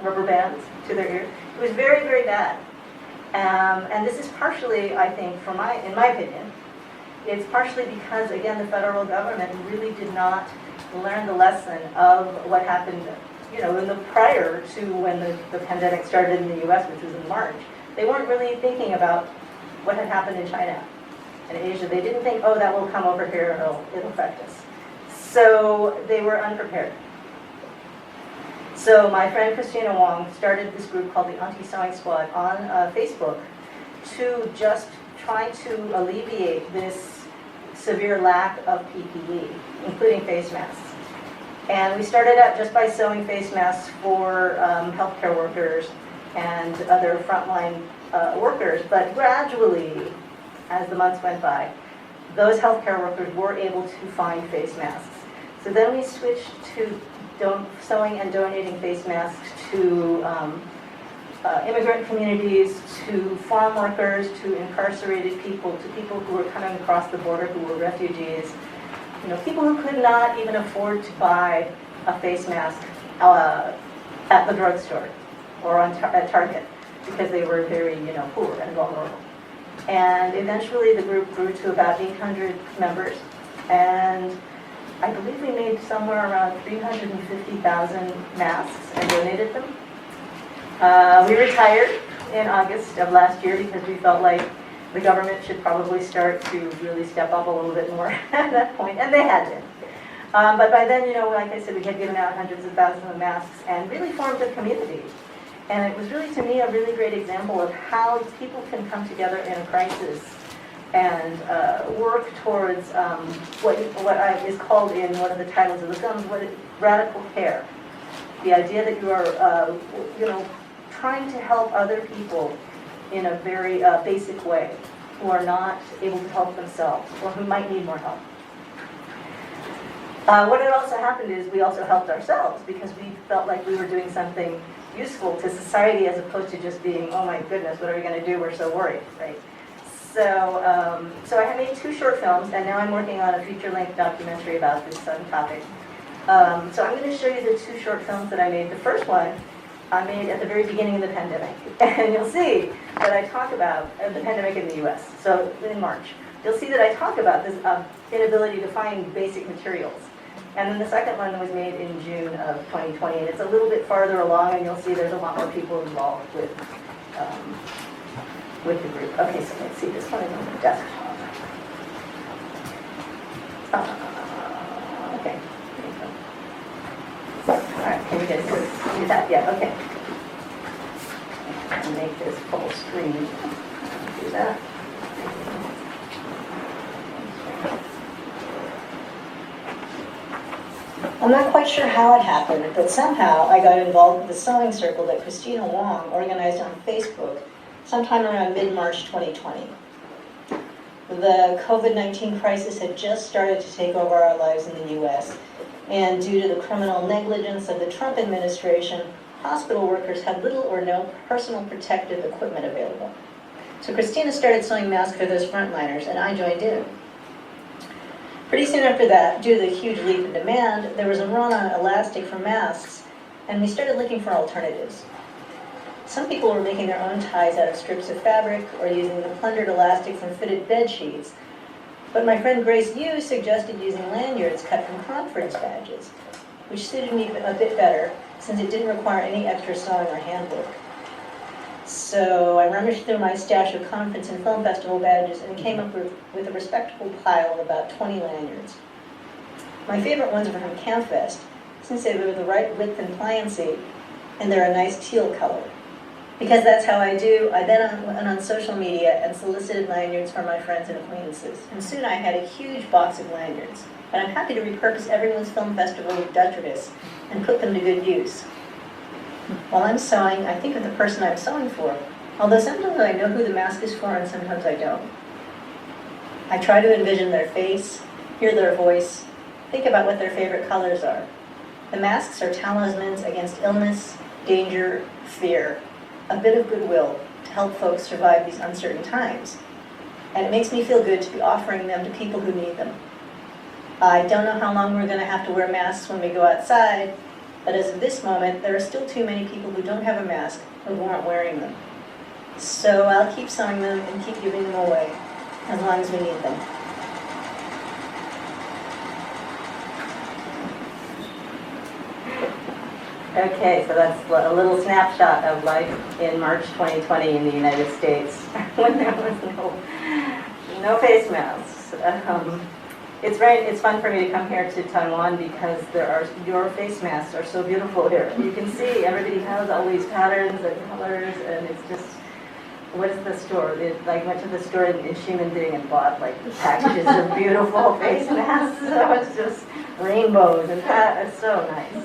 rubber bands to their ears. It was very, very bad. And this is partially, I think, in my opinion, it's partially because, again, the federal government really did not learn the lesson of what happened, in the prior to when the pandemic started in the U.S., which was in March. They weren't really thinking about what had happened in China and Asia. They didn't think, oh, that will come over here, it'll affect us. So they were unprepared. So my friend Christina Wong started this group called the Auntie Sewing Squad on Facebook to just try to alleviate this severe lack of PPE, including face masks. And we started out just by sewing face masks for healthcare workers and other frontline workers, but gradually, as the months went by, those healthcare workers were able to find face masks. So then we switched to sewing and donating face masks to immigrant communities, to farm workers, to incarcerated people, to people who were coming across the border who were refugees, people who could not even afford to buy a face mask at the drugstore or at Target because they were very, poor and vulnerable. And eventually the group grew to about 800 members. And I believe we made somewhere around 350,000 masks and donated them. We retired in August of last year because we felt like the government should probably start to really step up a little bit more at that point, and they had to. But by then, like I said, we had given out hundreds of thousands of masks and really formed a community. And it was really, to me, a really great example of how people can come together in a crisis and work towards what is called in one of the titles of the film, radical care. The idea that you are, trying to help other people in a very basic way who are not able to help themselves or who might need more help. What had also happened is we also helped ourselves because we felt like we were doing something useful to society as opposed to just being, oh my goodness, what are we going to do? We're so worried, right? So I have made 2 short films, and now I'm working on a feature-length documentary about this topic. So I'm going to show you the 2 short films that I made. The first one I made at the very beginning of the pandemic, and you'll see that I talk about the pandemic in the U.S., so in March. You'll see that I talk about this inability to find basic materials. And then the second one was made in June of 2020, and it's a little bit farther along, and you'll see there's a lot more people involved with the group. Okay, so let's see, this one is on the desktop. Okay, there you go. All right, can we get do that? Yeah, okay. And make this full screen. Do that. I'm not quite sure how it happened, but somehow I got involved with the sewing circle that Christina Wong organized on Facebook sometime around mid-March 2020. The COVID-19 crisis had just started to take over our lives in the U.S., and due to the criminal negligence of the Trump administration, hospital workers had little or no personal protective equipment available. So Christina started sewing masks for those frontliners, and I joined in. Pretty soon after that, due to the huge leap in demand, there was a run on elastic for masks, and we started looking for alternatives. Some people were making their own ties out of strips of fabric or using the plundered elastic from fitted bed sheets, but my friend Grace Yu suggested using lanyards cut from conference badges, which suited me a bit better since it didn't require any extra sewing or handwork. So I rummaged through my stash of conference and film festival badges and came up with a respectable pile of about 20 lanyards. My favorite ones were from CampFest, since they were the right width and pliancy, and they're a nice teal color. Because that's how I do, I then went on social media and solicited lanyards from my friends and acquaintances, and soon I had a huge box of lanyards. But I'm happy to repurpose everyone's film festival detritus and put them to good use. While I'm sewing, I think of the person I'm sewing for, although sometimes I know who the mask is for and sometimes I don't. I try to envision their face, hear their voice, think about what their favorite colors are. The masks are talismans against illness, danger, fear, a bit of goodwill to help folks survive these uncertain times. And it makes me feel good to be offering them to people who need them. I don't know how long we're going to have to wear masks when we go outside, but as of this moment, there are still too many people who don't have a mask who aren't wearing them. So I'll keep sewing them and keep giving them away as long as we need them. Okay, so that's a little snapshot of life in March 2020 in the United States when there was no face masks. It's fun for me to come here to Taiwan because your face masks are so beautiful here. You can see everybody has all these patterns and colors, and it's just, what is the store? I went to the store in Ximending and bought like packages of beautiful face masks. So it's just rainbows and it's so nice.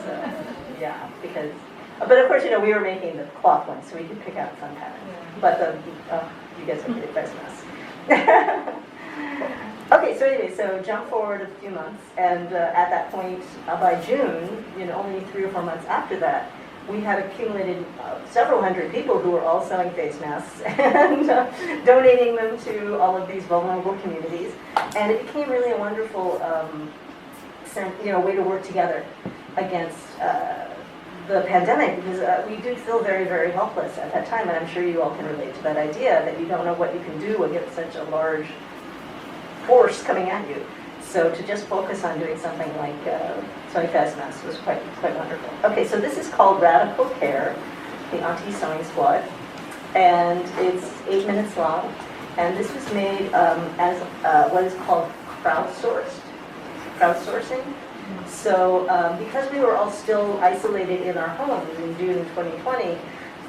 Yeah, because, but of course, we were making the cloth ones, so we could pick out some patterns. But you guys are pretty face masks. Okay, so anyway, so jump forward a few months, and at that point, by June, only 3 or 4 months after that, we had accumulated several hundred people who were all sewing face masks and donating them to all of these vulnerable communities, and it became really a wonderful way to work together against the pandemic, because we did feel very, very helpless at that time, and I'm sure you all can relate to that idea that you don't know what you can do against such a large force coming at you. So to just focus on doing something like 25 masks was quite wonderful. Okay, so this is called Radical Care, the Auntie Sewing Squad, and it's 8 minutes long. And this was made as what is called crowdsourcing. So because we were all still isolated in our homes in June 2020,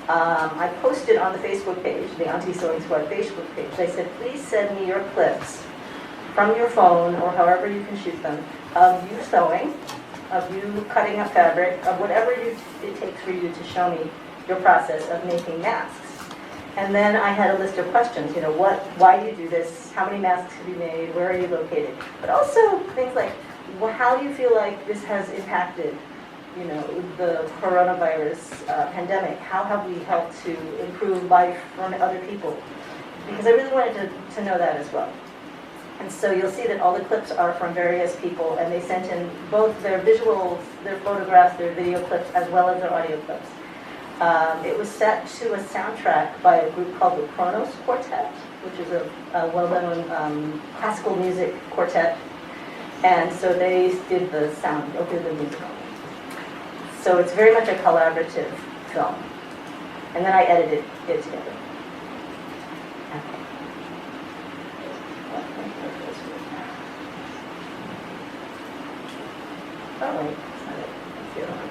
I posted on the Facebook page, the Auntie Sewing Squad Facebook page, I said, please send me your clips from your phone or however you can shoot them of you sewing, of you cutting up fabric, of whatever it takes for you to show me your process of making masks. And then I had a list of questions, you know, why do you do this? How many masks have you made? Where are you located? But also things like, well, how do you feel like this has impacted, you know, the coronavirus pandemic? How have we helped to improve life for other people? Because I really wanted to know that as well. And so you'll see that all the clips are from various people, and they sent in both their visuals, their photographs, their video clips, as well as their audio clips. It was set to a soundtrack by a group called the Kronos Quartet, which is a well-known classical music quartet. And so they did the sound, did the music. So it's very much a collaborative film. And then I edited it together. Okay. Oh, wait, that's not it. That's the other one.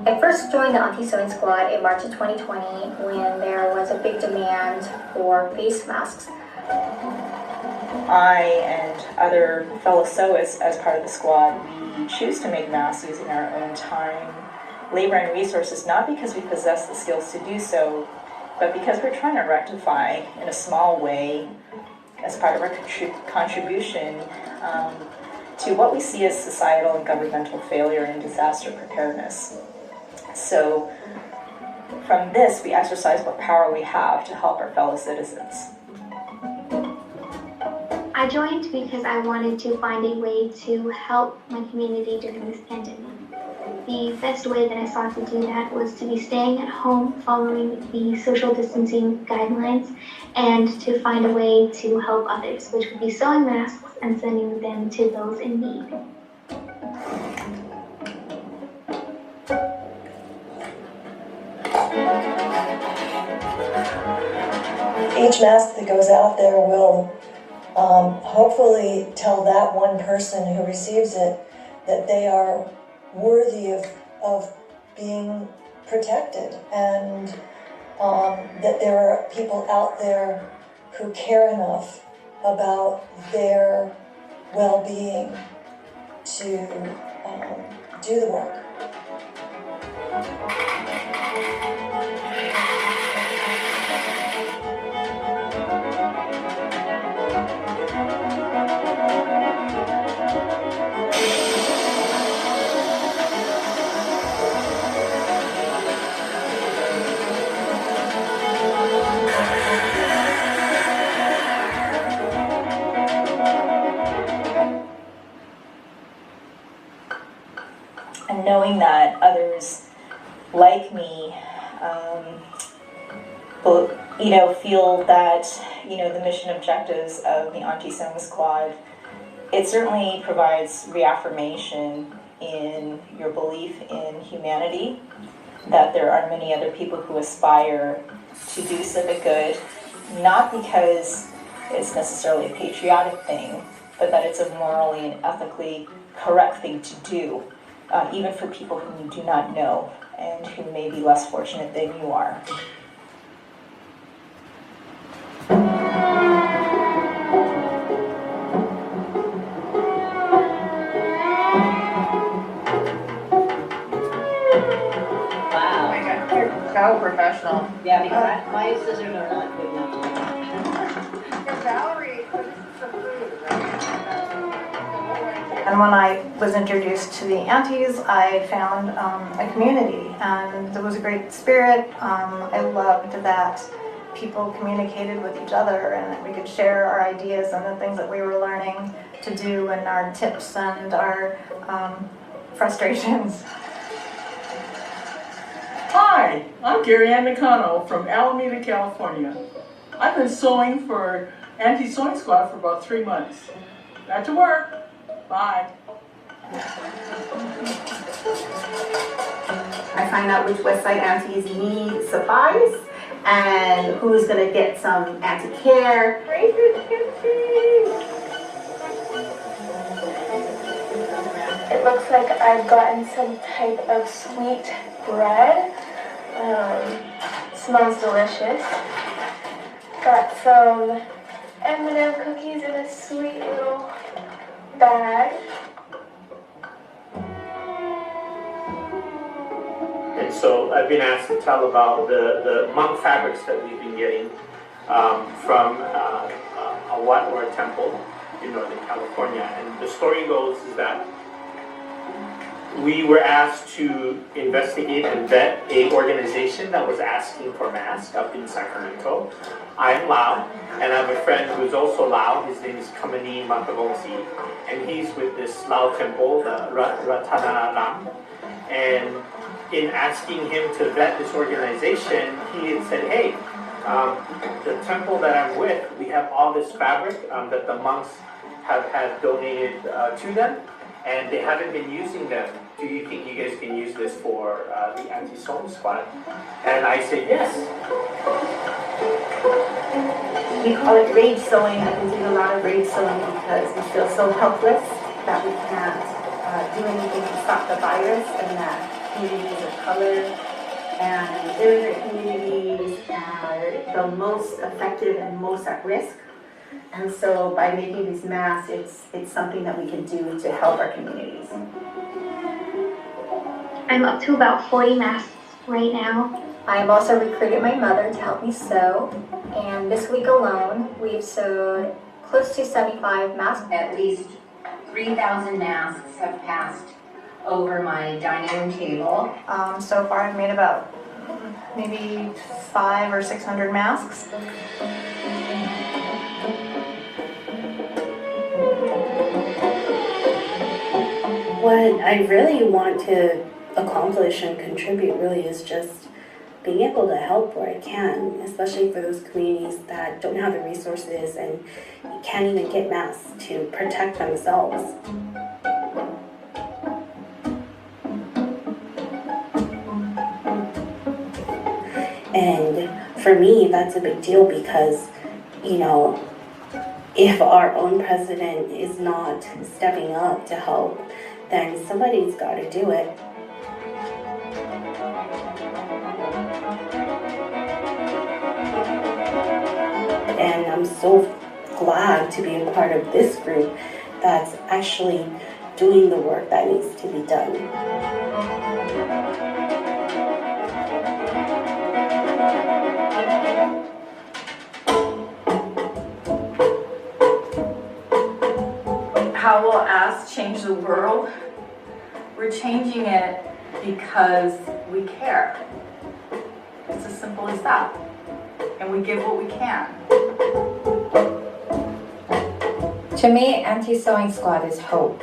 I first joined the Auntie Sewing Squad in March of 2020 when there was a big demand for face masks. I and other fellow sewists as part of the squad, we choose to make masks using our own time, labor, and resources, not because we possess the skills to do so, but because we're trying to rectify in a small way, as part of our contribution to what we see as societal and governmental failure and disaster preparedness. So from this, we exercise what power we have to help our fellow citizens. I joined because I wanted to find a way to help my community during this pandemic. The best way that I saw to do that was to be staying at home, following the social distancing guidelines, and to find a way to help others, which would be sewing masks and sending them to those in need. Each mask that goes out there will hopefully tell that one person who receives it that they are worthy of being protected, and that there are people out there who care enough about their well-being to do the work. And knowing that others like me, feel that, the mission objectives of the Auntie Sewing Squad, it certainly provides reaffirmation in your belief in humanity, that there are many other people who aspire to do civic good, not because it's necessarily a patriotic thing, but that it's a morally and ethically correct thing to do, even for people whom you do not know and who may be less fortunate than you are. Wow. my God, you're so professional. Yeah, because my scissors are not good enough. Valerie, this is some food, right? And when I was introduced to the aunties, I found a community, and there was a great spirit. I loved that people communicated with each other and that we could share our ideas and the things that we were learning to do and our tips and our frustrations. Hi, I'm Gary Ann McConnell from Alameda, California. I've been sewing for Anti-Sewing Squad for about 3 months. Back to work. Bye. I find out which West Side aunties need supplies and who's going to get some anti-care. It looks like I've gotten some type of sweet bread. Smells delicious. Got some M&M cookies in a sweet little bag. And so I've been asked to tell about the monk fabrics that we've been getting from a wat or a temple in Northern California. And the story goes is that we were asked to investigate and vet an organization that was asking for masks up in Sacramento. I'm Lao, and I have a friend who's also Lao. His name is Kamani Matavongsi, and he's with this Lao temple, the Ratana Ram. And in asking him to vet this organization, he had said, hey, the temple that I'm with, we have all this fabric that the monks have donated to them, and they haven't been using them. Do you think you guys can use this for the Anti-Sewing Squad? And I said, yes. We call it rage sewing. We do a lot of rage sewing because we feel so helpless that we can't do anything to stop the virus, and that communities of color and immigrant communities are the most affected and most at risk. And so by making these masks, it's something that we can do to help our communities. I'm up to about 40 masks right now. I have also recruited my mother to help me sew, and this week alone, we've sewed close to 75 masks. At least 3,000 masks have passed over my dining room table. So far I've made about maybe 500 or 600 masks. What I really want to accomplish and contribute really is just being able to help where I can, especially for those communities that don't have the resources and can't even get masks to protect themselves. And for me, that's a big deal because, you know, if our own president is not stepping up to help, then somebody's got to do it. And I'm so glad to be a part of this group that's actually doing the work that needs to be done. How will us change the world? We're changing it because we care. It's as simple as that. And we give what we can. To me, Anti-Sewing Squad is hope.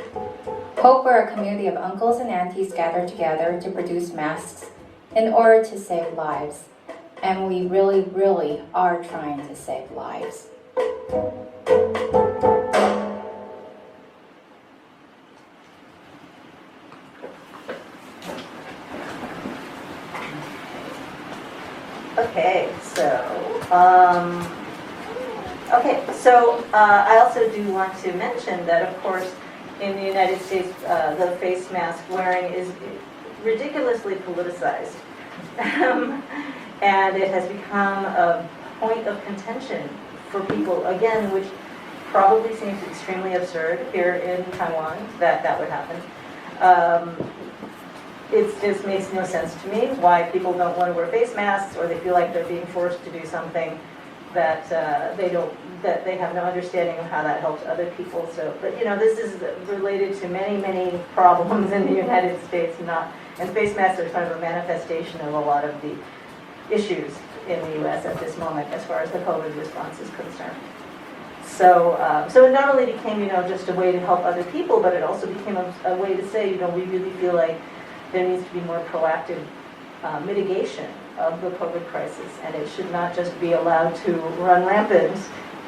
Hope where a community of uncles and aunties gather together to produce masks in order to save lives. And we really, really are trying to save lives. Okay, so I also do want to mention that, of course, in the United States, the face mask wearing is ridiculously politicized. And it has become a point of contention for people, again, which probably seems extremely absurd here in Taiwan that would happen. It just makes no sense to me why people don't want to wear face masks, or they feel like they're being forced to do something that that they have no understanding of how that helps other people. So, but you know, this is related to many problems in the United States, and face masks are kind of a manifestation of a lot of the issues in the U.S. at this moment as far as the COVID response is concerned. So it not only became, just a way to help other people, but it also became a way to say, we really feel like there needs to be more proactive mitigation of the COVID crisis, and it should not just be allowed to run rampant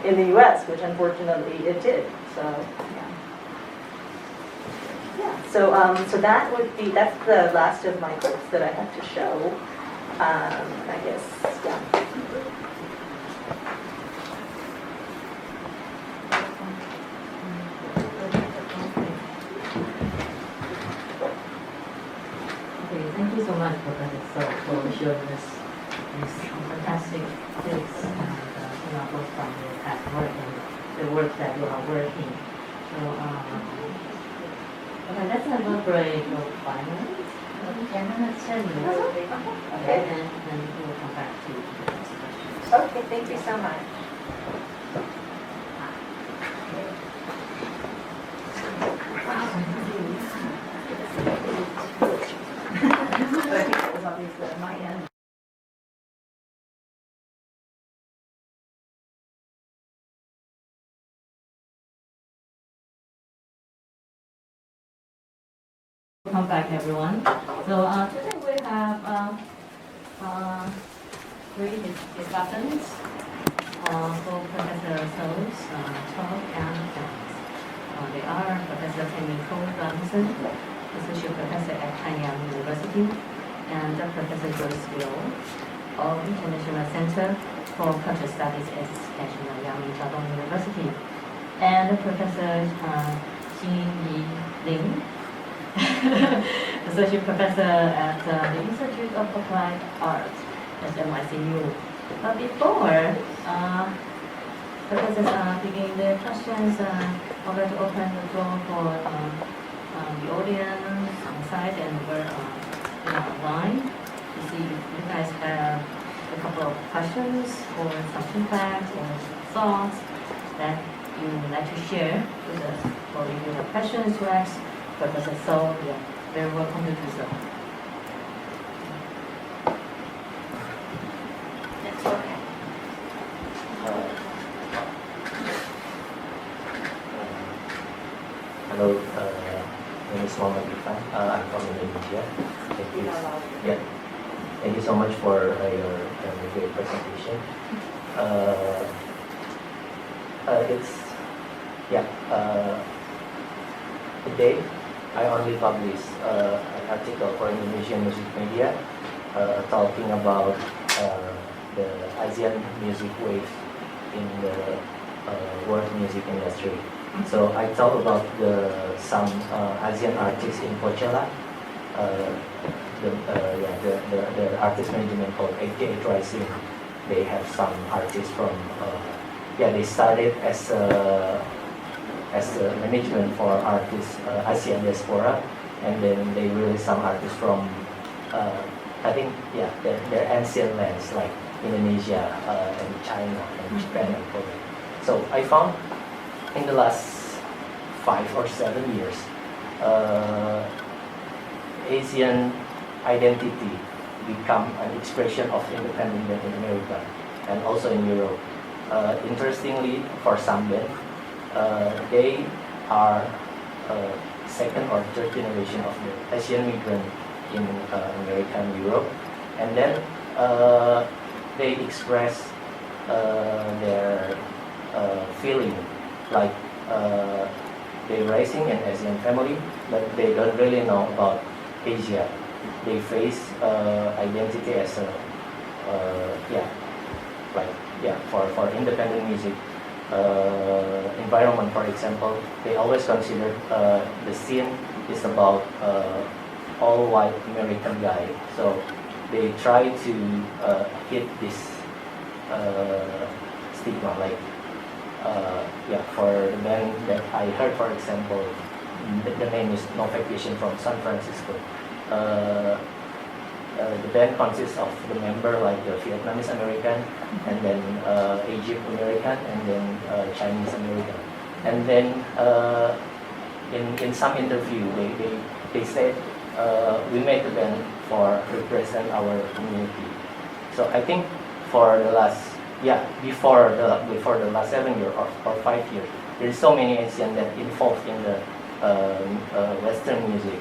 in the U.S., which unfortunately it did. So that's the last of my clips that I have to show. I guess, yeah. Okay, thank you so much for showing us these fantastic tips and examples from your past work and the work that you are working. So, okay, let's have a break of 5 minutes. 10 minutes, 10 minutes. Okay, and then we'll come back to the next questions. Okay, thank you so much. Welcome back, everyone. So today we have 3 discussions for Professor So's talk and talks. They are Professor Tammy Ko Robinson, Associate Professor at Hanyang University, and Professor Joyce Gill of International Center for Cultural Studies at National陽明交通 University, and Professor Xin-Yi Ling, Associate Professor at the Institute of Applied Art at NYCU. But before professors begin their questions, I would like to open the floor for the audience on site and we're online to see if you guys have a couple of questions or some feedback or thoughts that you would like to share with us. Or if you have questions to ask Professor So, you're very welcome to do so. That's okay. Hello, my name is Mohammed Irfan. I'm from Indonesia. Thank you. Yeah. Thank you so much for your great presentation. Today I only published an article for Indonesian music media talking about the Asian music wave in the world music industry. So I talk about some Asian artists in Coachella. The artist management called 88 Rising. They have some artists from they started as a management for artists Asian diaspora, and then they released some artists from their ancient lands like Indonesia and China and Japan and Korea. So I found in the last 5 or 7 years, Asian identity become an expression of independent band in America and also in Europe. Interestingly, for some band, they are second or third generation of the Asian migrant in America and Europe, and then they express their feeling like they're raising an Asian family, but they don't really know about Asia. They face identity as for independent music environment, for example. They always consider the scene is about all white American guy, so they try to hit this stigma. Like for the band that I heard, for example, the name is No Vacation from San Francisco. The band consists of the member like the Vietnamese American, and then Egypt American, and then Chinese American. And then in some interview, they said we made the band for represent our community. So I think for the last, before the last 7 years or 5 years, there's so many Asians that involved in the Western music.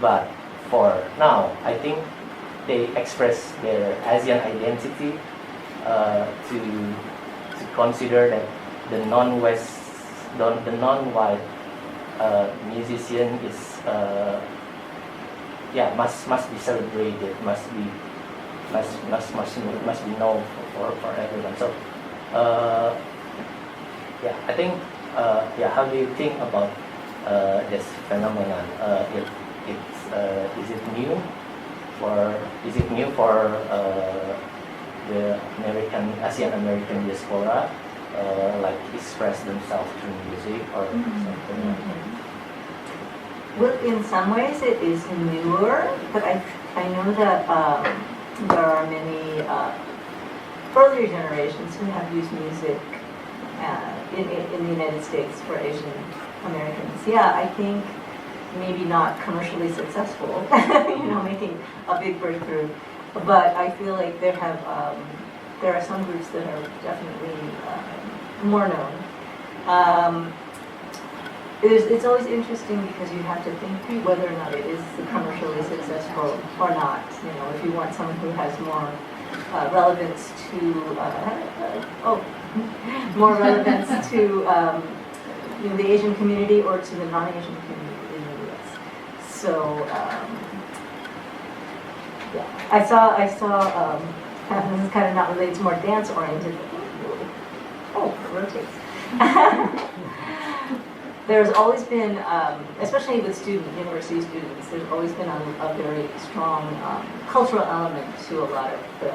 But for now, I think they express their Asian identity to consider that the non-white musician is must be celebrated, must be known for everyone. So I think how do you think about this phenomenon? Is it new for the Asian American diaspora, like express themselves through music or something like that? Well, in some ways it is newer, but I know that there are many earlier generations who have used music in the United States for Asian Americans. I think maybe not commercially successful, making a big breakthrough, but I feel like there are some groups that are definitely more known. It's always interesting because you have to think through whether or not it is commercially successful or not. If you want someone who has more relevance to the Asian community or to the non-Asian community in the U.S. So I saw. This is kind of not related, it's more dance oriented. It rotates. There's always been, especially with university students, there's always been a very strong cultural element to a lot of the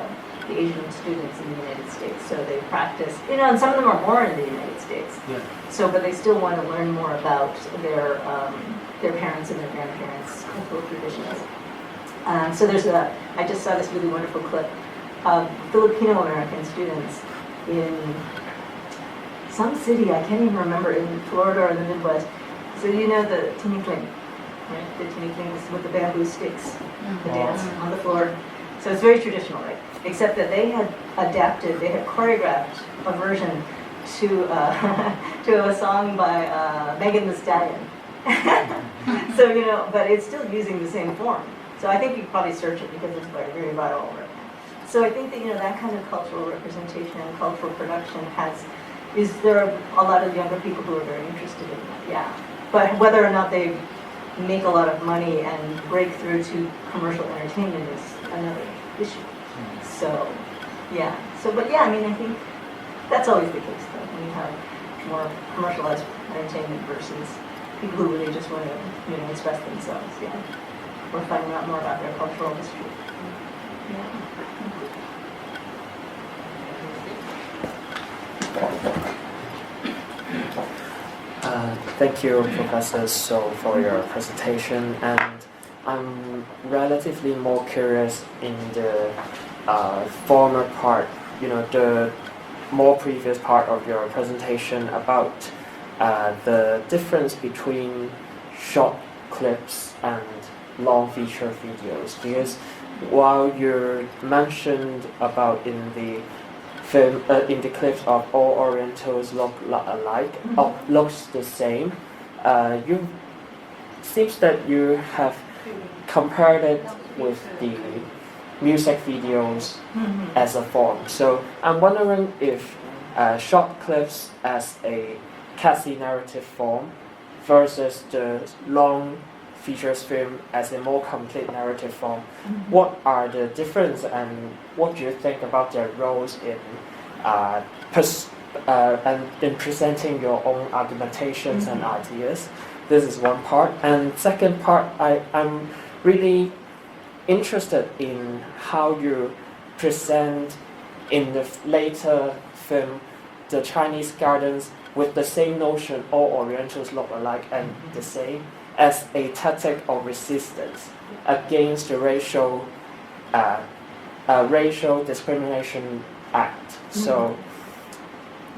Asian students in the United States. So they practice, and some of them are born in the United States. So, but they still want to learn more about their parents and their grandparents' cultural traditions. So I just saw this really wonderful clip of Filipino American students in some city, I can't even remember, in Florida or the Midwest. So the tinikling, right? The tinikling is with the bamboo sticks, the dance on the floor. So it's very traditional, right? Except that they had choreographed a version to a song by Megan Thee Stallion. So, but it's still using the same form. So I think you could probably search it because it's very, very viral right now. So I think that, that kind of cultural representation and cultural production there are a lot of younger people who are very interested in that, But whether or not they make a lot of money and break through to commercial entertainment is another issue. So, I think that's always the case, though, when you have more commercialized entertainment versus people who really just want to, express themselves, or finding out more about their cultural history. Thank you, Professor So, for your presentation. And I'm relatively more curious in the former part, the more previous part of your presentation about the difference between short clips and long feature videos. Because while you mentioned about in the film, in the clips of all Orientals look alike, or looks the same, you seems that you have compared it with the music videos as a form. So I'm wondering if short clips as a Cassie narrative form versus the long features film as a more complete narrative form. What are the differences and what do you think about their roles in in presenting your own argumentations and ideas? This is one part. And second part, I'm really interested in how you present in the later film the Chinese gardens with the same notion, all Orientals look alike and the same, as a tactic of resistance against the racial discrimination act. So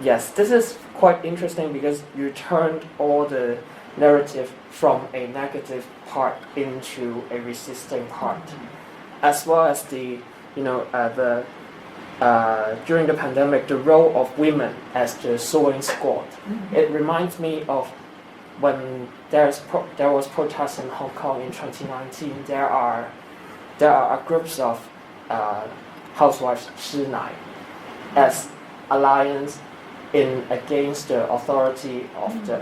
yes, this is quite interesting because you turned all the narrative from a negative part into a resisting part, as well as the during the pandemic, the role of women as the sewing squad. It reminds me of when there was protests in Hong Kong in 2019. There are groups of housewives 师奶 as alliance against the authority of the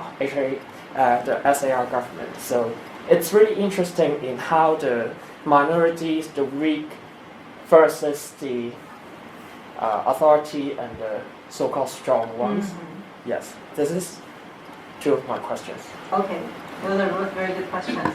SAR government. So it's really interesting in how the minorities, the weak, versus the authority and the so-called strong ones. Yes, this is two of my questions. Okay, those are both very good questions.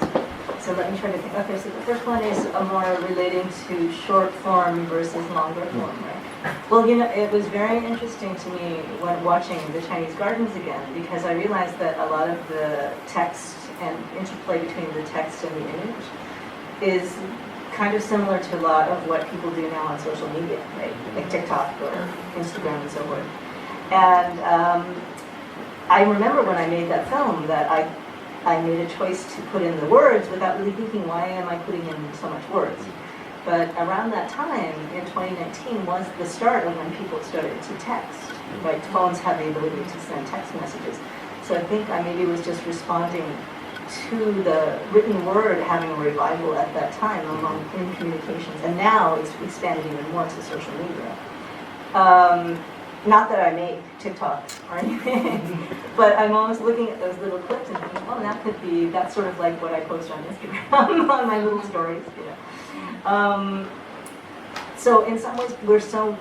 So let me try to think. Okay, so the first one is more relating to short form versus longer form, right? Well, it was very interesting to me when watching the Chinese gardens again, because I realized that a lot of the text and interplay between the text and the image is kind of similar to a lot of what people do now on social media, right? Like TikTok or Instagram and so forth. And I remember when I made that film that I made a choice to put in the words without really thinking, why am I putting in so much words? But around that time, in 2019, was the start of when people started to text, right? Phones have the ability to send text messages. So I think I maybe was just responding to the written word having a revival at that time in communications. And now it's expanded even more to social media. Not that I make TikTok or anything, but I'm always looking at those little clips and thinking, oh, that's sort of like what I post on Instagram, on my little stories, So in some ways,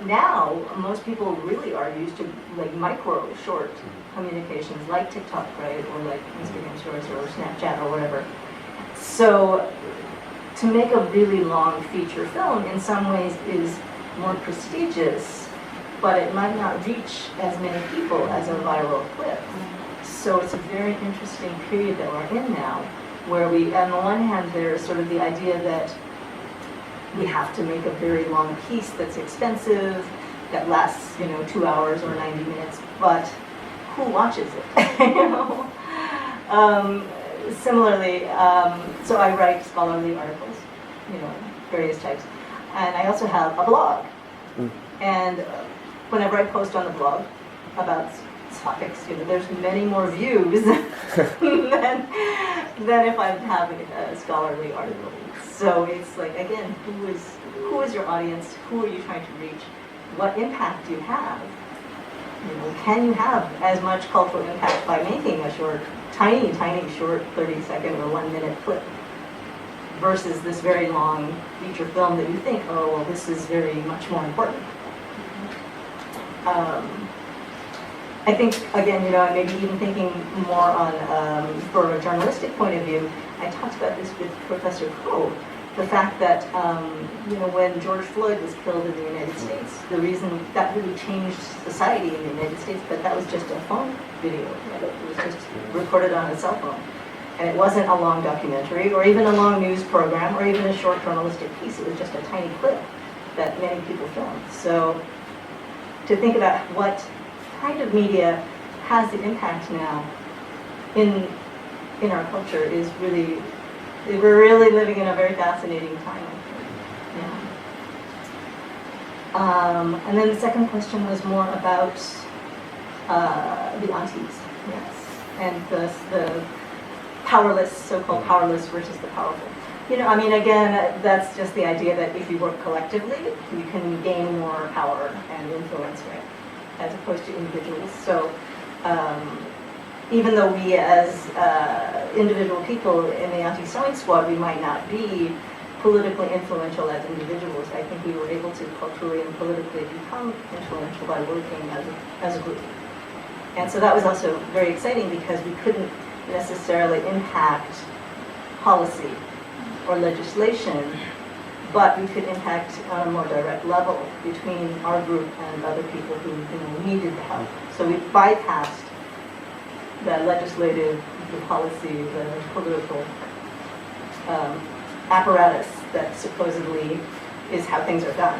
now most people really are used to like micro, short communications like TikTok, right, or like Instagram stories or Snapchat or whatever. So to make a really long feature film in some ways is more prestigious, but it might not reach as many people as a viral clip. So it's a very interesting period that we're in now, where on the one hand, there's sort of the idea that we have to make a very long piece that's expensive, that lasts, 2 hours or 90 minutes, but who watches it? Similarly, so I write scholarly articles, various types, and I also have a blog. And whenever I post on the blog about topics, there's many more views than if I'm having a scholarly article. So it's like, again, who is your audience? Who are you trying to reach? What impact do you have? Can you have as much cultural impact by making a short, tiny, short 30-second or 1-minute clip versus this very long feature film that you think, oh, well, this is very much more important. I think, again, maybe even thinking more on, for a journalistic point of view, I talked about this with Professor Ko, the fact that, when George Floyd was killed in the United States, the reason that really changed society in the United States, but that was just a phone video. Right? It was just recorded on a cell phone. And it wasn't a long documentary or even a long news program or even a short journalistic piece. It was just a tiny clip that many people filmed. So to think about what kind of media has the impact now in our culture is really, we're really living in a very fascinating time, I think. Yeah. And then the second question was more about the aunties, yes, and the powerless, so-called powerless versus the powerful. Again, that's just the idea that if you work collectively, you can gain more power and influence, right, as opposed to individuals. So even though we as individual people in the anti-sewing squad, we might not be politically influential as individuals, I think we were able to culturally and politically become influential by working as a group. And so that was also very exciting because we couldn't necessarily impact policy or legislation, but we could impact on a more direct level between our group and other people who needed the help. So we bypassed the legislative, the policy, the political apparatus that supposedly is how things are done.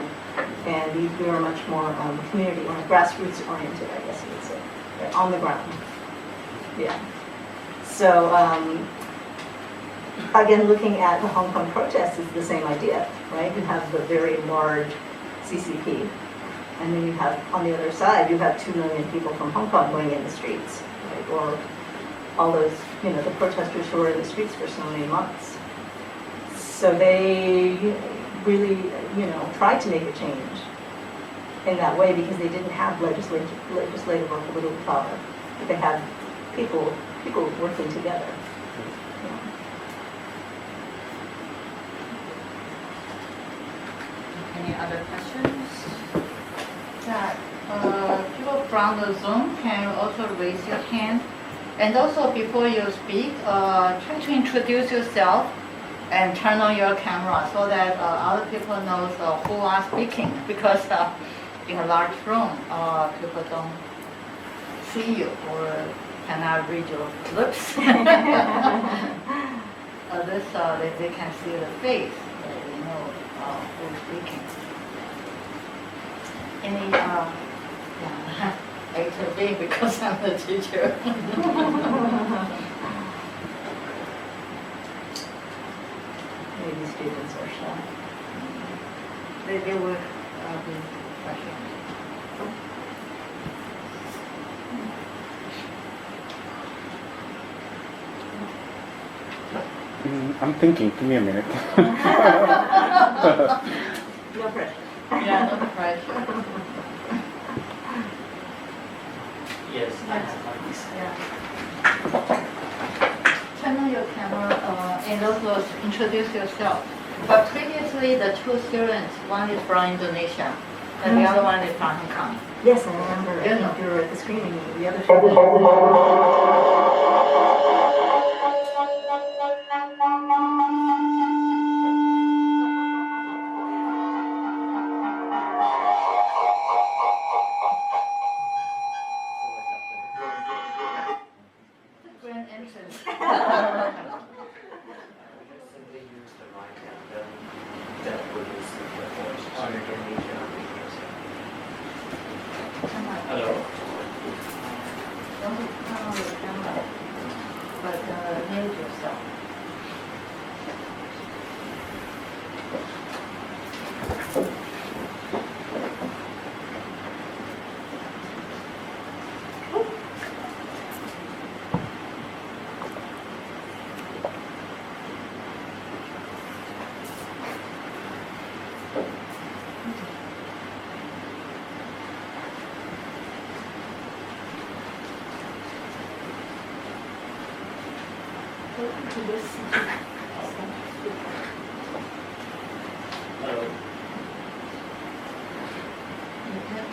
And we were much more community or grassroots oriented, I guess you would say, right? On the ground. Yeah. So again, looking at the Hong Kong protests is the same idea, right? You have the very large CCP, And then you have, on the other side, you have 2 million people from Hong Kong going in the streets, right? Or all those, the protesters who were in the streets for so many months. So they really, tried to make a change in that way because they didn't have legislative or political power. But they had people working together. Any other questions? Yeah, people from the Zoom can also raise your hand. And also before you speak, try to introduce yourself and turn on your camera so that other people know who are speaking, because in a large room, people don't see you or cannot read your lips. They can see the face, they know who's speaking. Any, yeah, A to B because I'm the teacher. Maybe students are shy. They will be questions. I'm thinking, give me a minute. No pressure. Yeah, no pressure. Yes, Yeah. Turn on your camera and also introduce yourself. But previously, the 2 students, one is from Indonesia, and the other one is from Hong Kong. Yes, I remember. I think you were at the screening. The other student. Grand entrance. Hello. Don't turn on your camera, but mute yourself. Hello.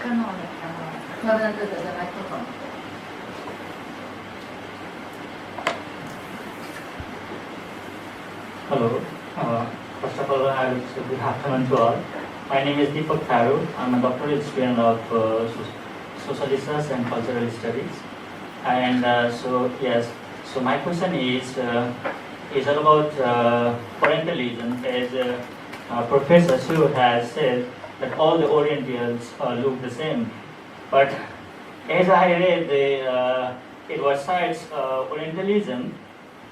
Turn on the camera. No, the microphone. Hello. First of all, I would say good afternoon to all. My name is Deepak Tharu. I'm a doctorate student of social research and cultural studies. And so my question is all about Orientalism. As Professor Su has said that all the Orientals look the same. But as I read it cites Orientalism,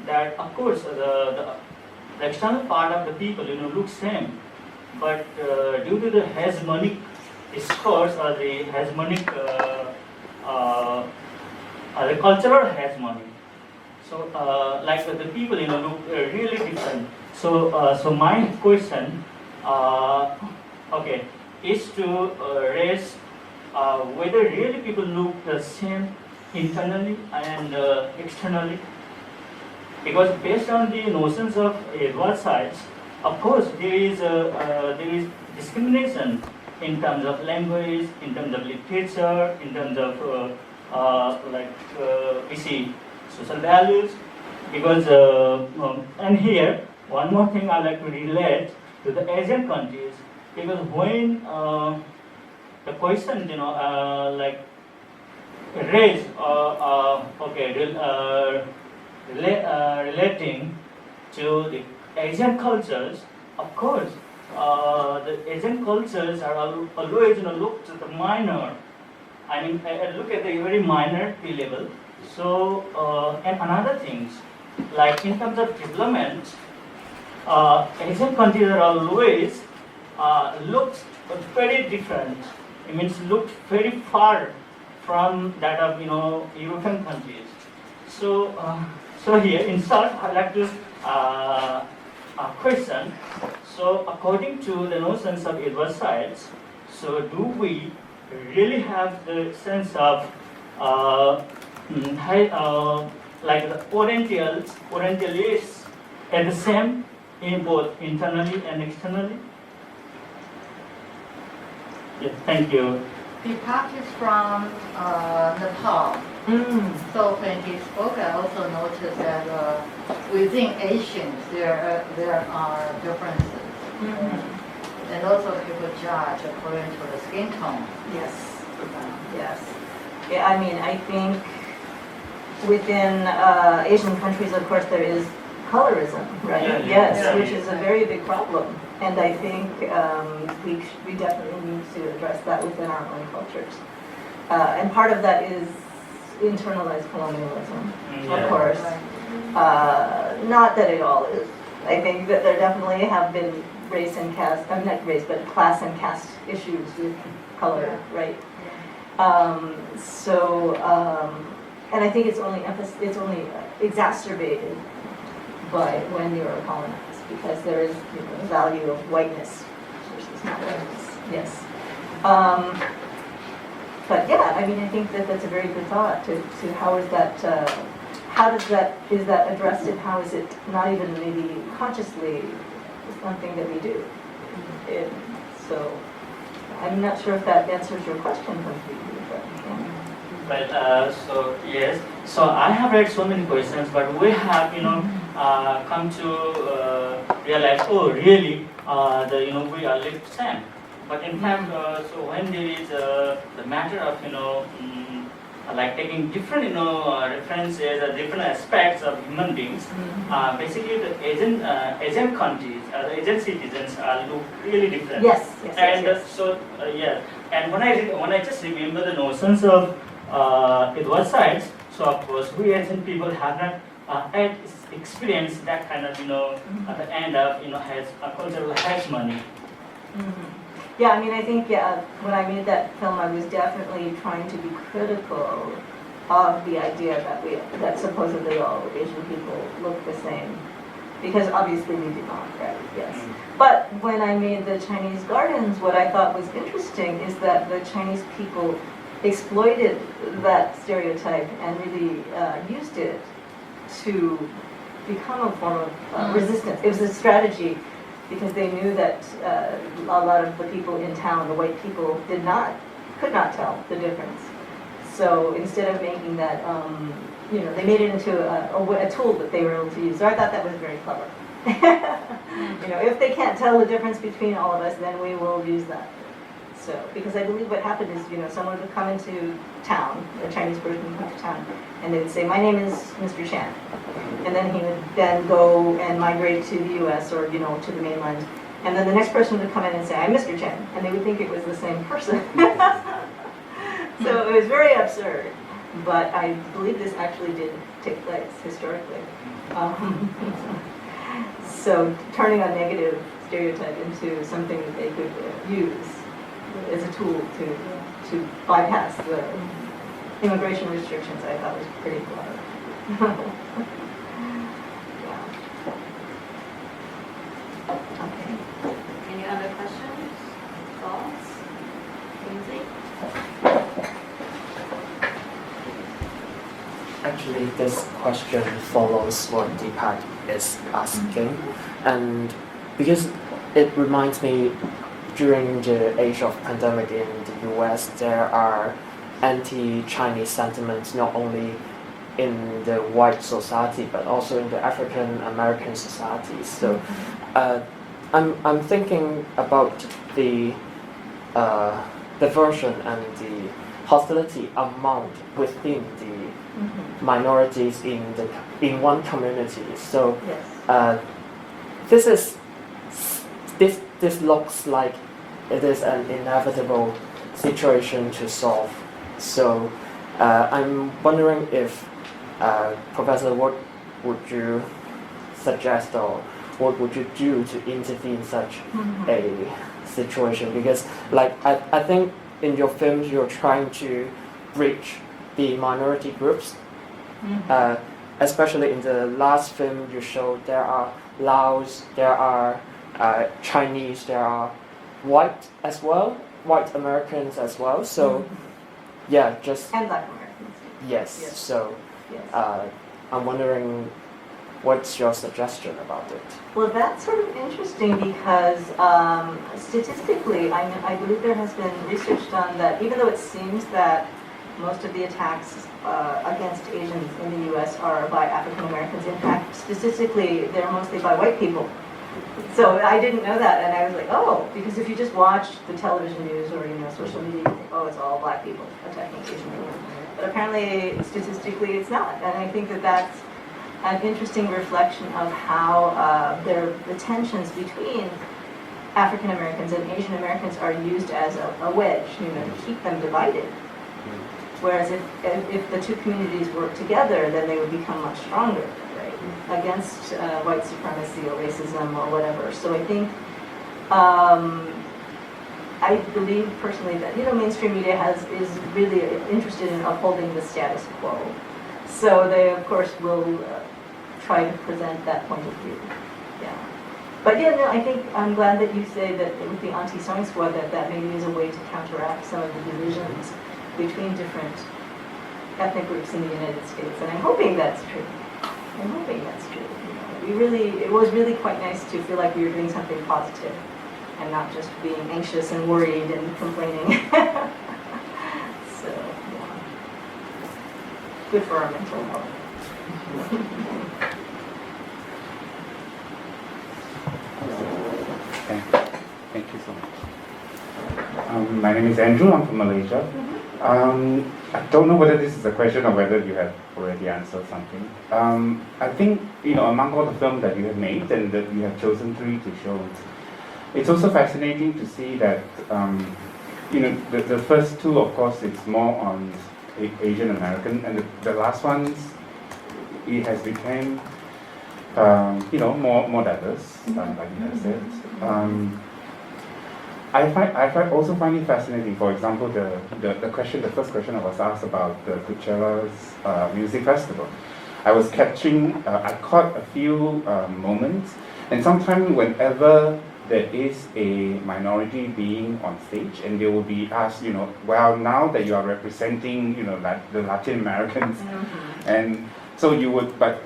that of course the external part of the people looks same, but due to the hegemonic scores or the hegemonic the cultural hegemony, so like the people look really different. So my question is to raise whether really people look the same internally and externally. Because based on the notions of Edward sides, of course there is discrimination in terms of language, in terms of literature, in terms of we see social values. Because and here one more thing I like to relate to the Asian countries, because when the question raised relating to the Asian cultures, of course, the Asian cultures are always looked at the minor. I mean, look at the very minor level. So, and another things, like in terms of development, Asian countries are always looked very different it means looked very far from that of European countries. So here in short, I'd like to question. So according to the notions of adversities, so do we really have the sense of like the Orientalists are the same in both internally and externally? Yes, thank you. Deepak is from Nepal. So when he spoke, I also noticed that within Asians there are differences. And also people judge according to the skin tone. Yes. Yes. Yeah, I mean, I think within Asian countries, of course, there is colorism, right? Which is a very big problem. And I think we definitely need to address that within our own cultures. And part of that is internalized colonialism, of course. Not that it all is. I think that there definitely have been race and caste, not race, but class and caste issues with color, right? And I think it's only exacerbated by when you are colonized, because there is the value of whiteness versus not whiteness. Yes. But yeah, I mean, I think that that's a very good thought to how is that, is that addressed, and how is it not even maybe consciously something that we do? And so I'm not sure if that answers your question completely, but yeah. Well, so yes, so I have read so many questions, but we have, come to realize, oh, really, we are lived same. But in fact, so when there is the matter of, like taking different, references or different aspects of human beings, basically the agent countries, the agent citizens look really different. Yes. So and when I just remember the notions of adversities, so of course we agent people have not experienced that kind of, at the end of, has a cultural hegemony. Yeah, I mean, I think, when I made that film, I was definitely trying to be critical of the idea that supposedly all Asian people look the same. Because obviously we do not, right? Yes. But when I made the Chinese gardens, what I thought was interesting is that the Chinese people exploited that stereotype and really used it to become a form of resistance. It was a strategy, because they knew that a lot of the people in town, the white people, could not tell the difference. So instead of making that, they made it into a tool that they were able to use. So I thought that was very clever. If they can't tell the difference between all of us, then we will use that. So, because I believe what happened is, someone would come into town, a Chinese person would come to town, and they would say, "My name is Mr. Chan," and then he would then go and migrate to the U.S. or to the mainland, and then the next person would come in and say, "I'm Mr. Chan," and they would think it was the same person. So it was very absurd, but I believe this actually did take place historically. So turning a negative stereotype into something that they could use as a tool to bypass the immigration restrictions, I thought was pretty clever. Okay. Any other questions? Thoughts? Lindsay? Actually, this question follows what Deepak is asking, and because it reminds me, during the age of pandemic in the US, there are anti-Chinese sentiments not only in the white society but also in the African American society. So I'm thinking about the diversion and the hostility among within the minorities in one community. So this looks like it is an inevitable situation to solve. So I'm wondering if Professor, what would you suggest, or what would you do to intervene in such a situation? Because I think in your films you're trying to reach the minority groups. Especially in the last film you showed, there are Laos, there are Chinese, there are white as well, white Americans as well. So yeah, just and Black Americans. Yes. So I'm wondering, what's your suggestion about it? Well, that's sort of interesting because statistically, I believe there has been research done that even though it seems that most of the attacks against Asians in the U.S. are by African Americans, in fact, statistically, they're mostly by white people. So I didn't know that, and I was like, oh, because if you just watch the television news or social media, you think, oh, it's all black people attacking Asian people. But apparently, statistically, it's not, and I think that that's an interesting reflection of how the tensions between African Americans and Asian Americans are used as a wedge, to keep them divided. Whereas if the two communities work together, then they would become much stronger, right, against white supremacy or racism or whatever. So I think, I believe personally that mainstream media is really interested in upholding the status quo. So they of course will try to present that point of view. Yeah. But I think I'm glad that you say that with the anti-sewing squad that maybe is a way to counteract some of the divisions between different ethnic groups in the United States, and I'm hoping that's true. It was really quite nice to feel like we were doing something positive and not just being anxious and worried and complaining. So, yeah. Good for our mental health. Thank you so much. My name is Andrew. I'm from Malaysia. I don't know whether this is a question or whether you have already answered something. I think, among all the films that you have made and that you have chosen 3 to show, it's also fascinating to see that, the first 2, of course, it's more on Asian American, and the last ones, it has become, more diverse, like you have said. I also find it fascinating. For example, the first question I was asked about the Coachella's music festival. I was I caught a few moments, and sometimes whenever there is a minority being on stage, and they will be asked, well, now that you are representing, the Latin Americans, and so you would, but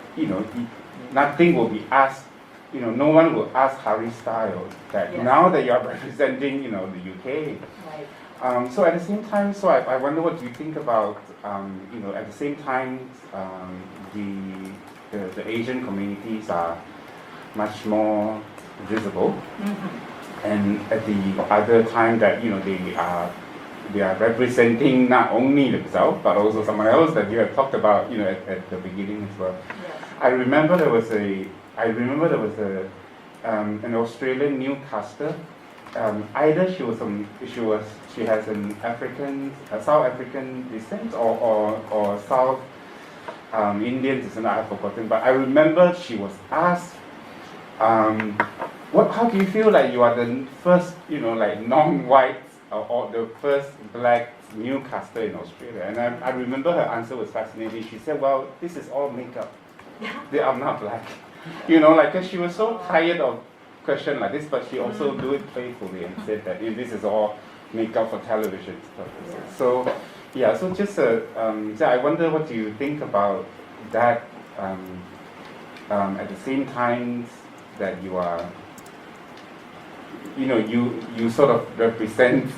nothing will be asked. No one will ask Harry Styles that now that you are representing, the UK. Right. So at the same time, I wonder what you think about, at the same time, the Asian communities are much more visible, and at the other time that they are representing not only themselves but also someone else that you have talked about, at the beginning as well. Yes. I remember there was an Australian newscaster. Either she has an South African descent or South Indian descent. I have forgotten, but I remember she was asked, how do you feel like you are the first, non-white or the first black newscaster in Australia? And I remember her answer was fascinating. She said, well, this is all makeup. They are not black. Cause she was so tired of questions like this, but she also do it playfully and said that this is all makeup for television purposes. Yeah. So, so just I wonder what do you think about that at the same time that you are, you sort of represent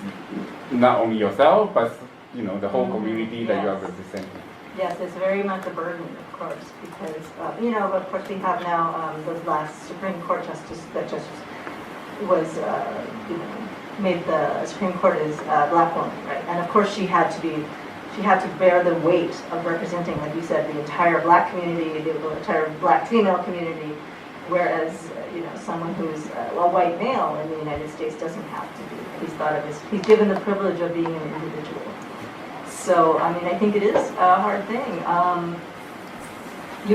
not only yourself, but, the whole community that you are representing. Yes, it's very much a burden, of course, because, of course we have now the last Supreme Court justice that just was, made the Supreme Court as a black woman, right? And of course she had to bear the weight of representing, like you said, the entire black community, the entire black female community, whereas, someone who's a white male in the United States doesn't have to be. He's given the privilege of being an individual. So, I think it is a hard thing.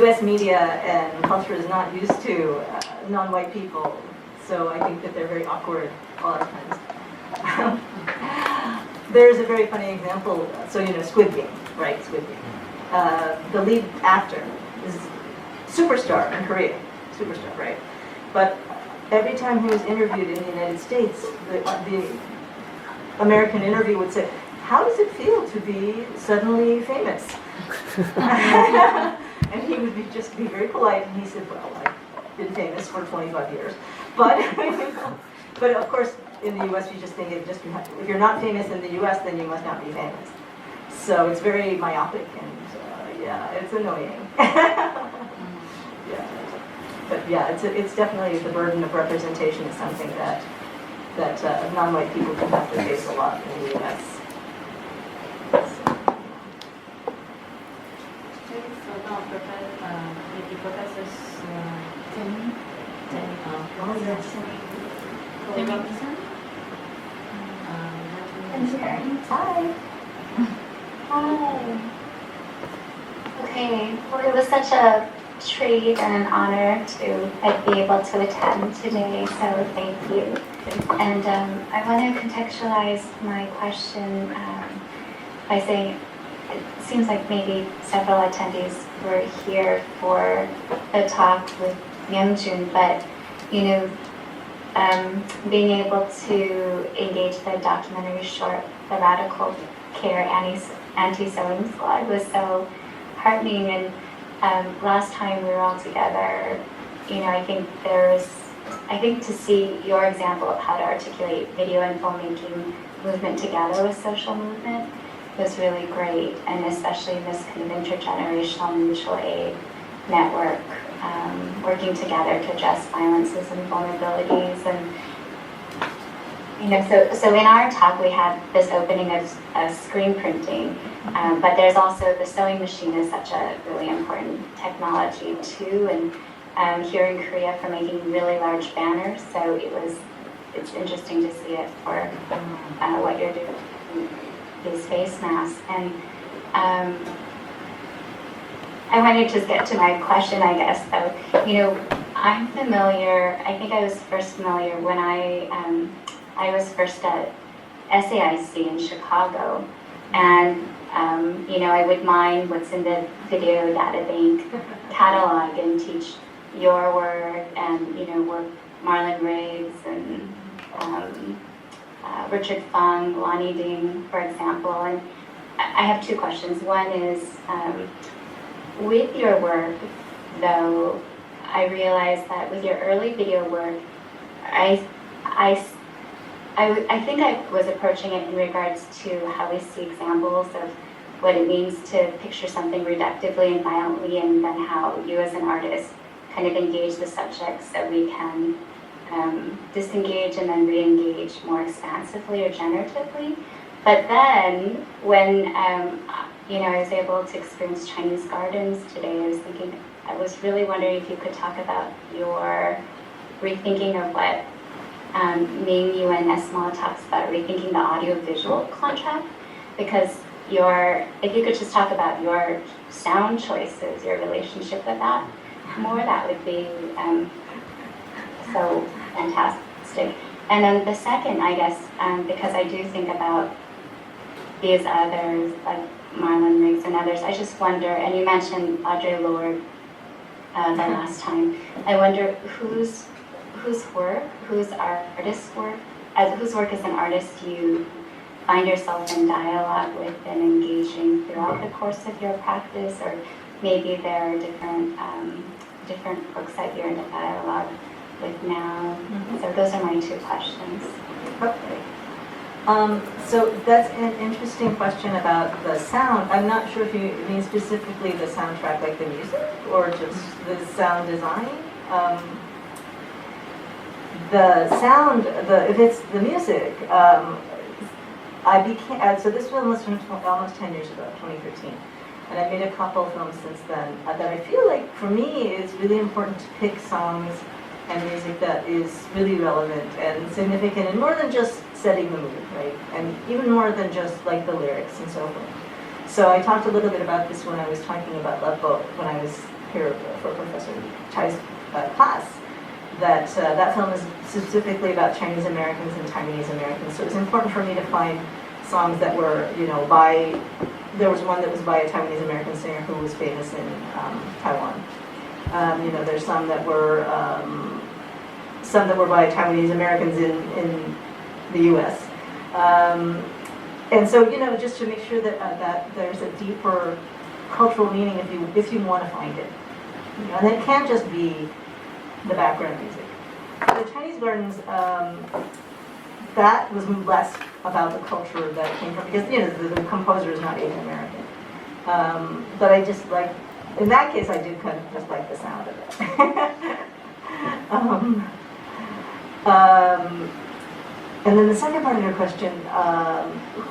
U.S. media and culture is not used to non-white people, so I think that they're very awkward a lot of times. there's a very funny example. So, Squid Game, right? Squid Game. The lead actor is superstar in Korea. Superstar, right? But every time he was interviewed in the United States, the American interview would say, "How does it feel to be suddenly famous?" And he would just be very polite, and he said, "Well, I've been famous for 25 years." But, but of course, in the U.S., you just think if you're not famous in the U.S., then you must not be famous. So it's very myopic, and yeah, it's annoying. Yeah. But yeah, it's definitely the burden of representation is something that non-white people can have to face a lot in the U.S. Hi. Hi. Okay, well, it was such a treat and an honor to be able to attend today, so thank you. And I want to contextualize my question by saying it seems like maybe several attendees were here for the talk with Myungjun, but being able to engage the documentary short, The Radical Care Anti-Sewing Squad, was so heartening. And last time we were all together, I think to see your example of how to articulate video and filmmaking movement together with social movement was really great, and especially this kind of intergenerational mutual aid network, working together to address violences and vulnerabilities. And so in our talk we had this opening of screen printing, but there's also the sewing machine is such a really important technology too, and here in Korea for making really large banners, so it's interesting to see it for what you're doing, these face masks. And I wanted to just get to my question, I guess, though. I'm familiar, I think I was first familiar when I was first at SAIC in Chicago, and I would mine what's in the video data bank catalog and teach your work and work Marlon Riggs and Richard Fung, Lonnie Ding, for example. And I have two questions. One is, with your work, though, I realized that with your early video work, I think I was approaching it in regards to how we see examples of what it means to picture something reductively and violently, and then how you as an artist kind of engage the subject so we can disengage and then re-engage more expansively or generatively. But then when I was able to experience Chinese gardens today, I was really wondering if you could talk about your rethinking of what Ming Yu and Esma talks about, rethinking the audio-visual contract, because if you could just talk about your sound choices, your relationship with that more, that would be so fantastic. And then the second, I guess, because I do think about these others, like Marlon Riggs and others, I just wonder, and you mentioned Audre Lorde the last time, I wonder whose work, whose artist's work, whose work as an artist you find yourself in dialogue with and engaging throughout the course of your practice, or maybe there are different books that you're in a dialogue with now. So those are my two questions. Okay. So that's an interesting question about the sound. I'm not sure if you mean specifically the soundtrack, like the music, or just the sound design. The sound, if it's the music, I became, so this film was from almost 10 years ago, 2013. And I've made a couple films since then that I feel like, for me, it's really important to pick songs and music that is really relevant and significant, and more than just setting the mood, right? And even more than just like the lyrics and so forth. So I talked a little bit about this when I was talking about Love Boat, when I was here for Professor Chai's class, that film is specifically about Chinese Americans and Taiwanese Americans. So it was important for me to find songs that were, by, there was one that was by a Taiwanese American singer who was famous in Taiwan. There's some that were by Taiwanese Americans in the U.S. And so, just to make sure that there's a deeper cultural meaning if you want to find it. And it can't just be the background music. The Chinese Gardens, that was less about the culture that came from, because the composer is not Asian American. But I just like, in that case, I did kind of just like the sound of it. And then the second part of your question,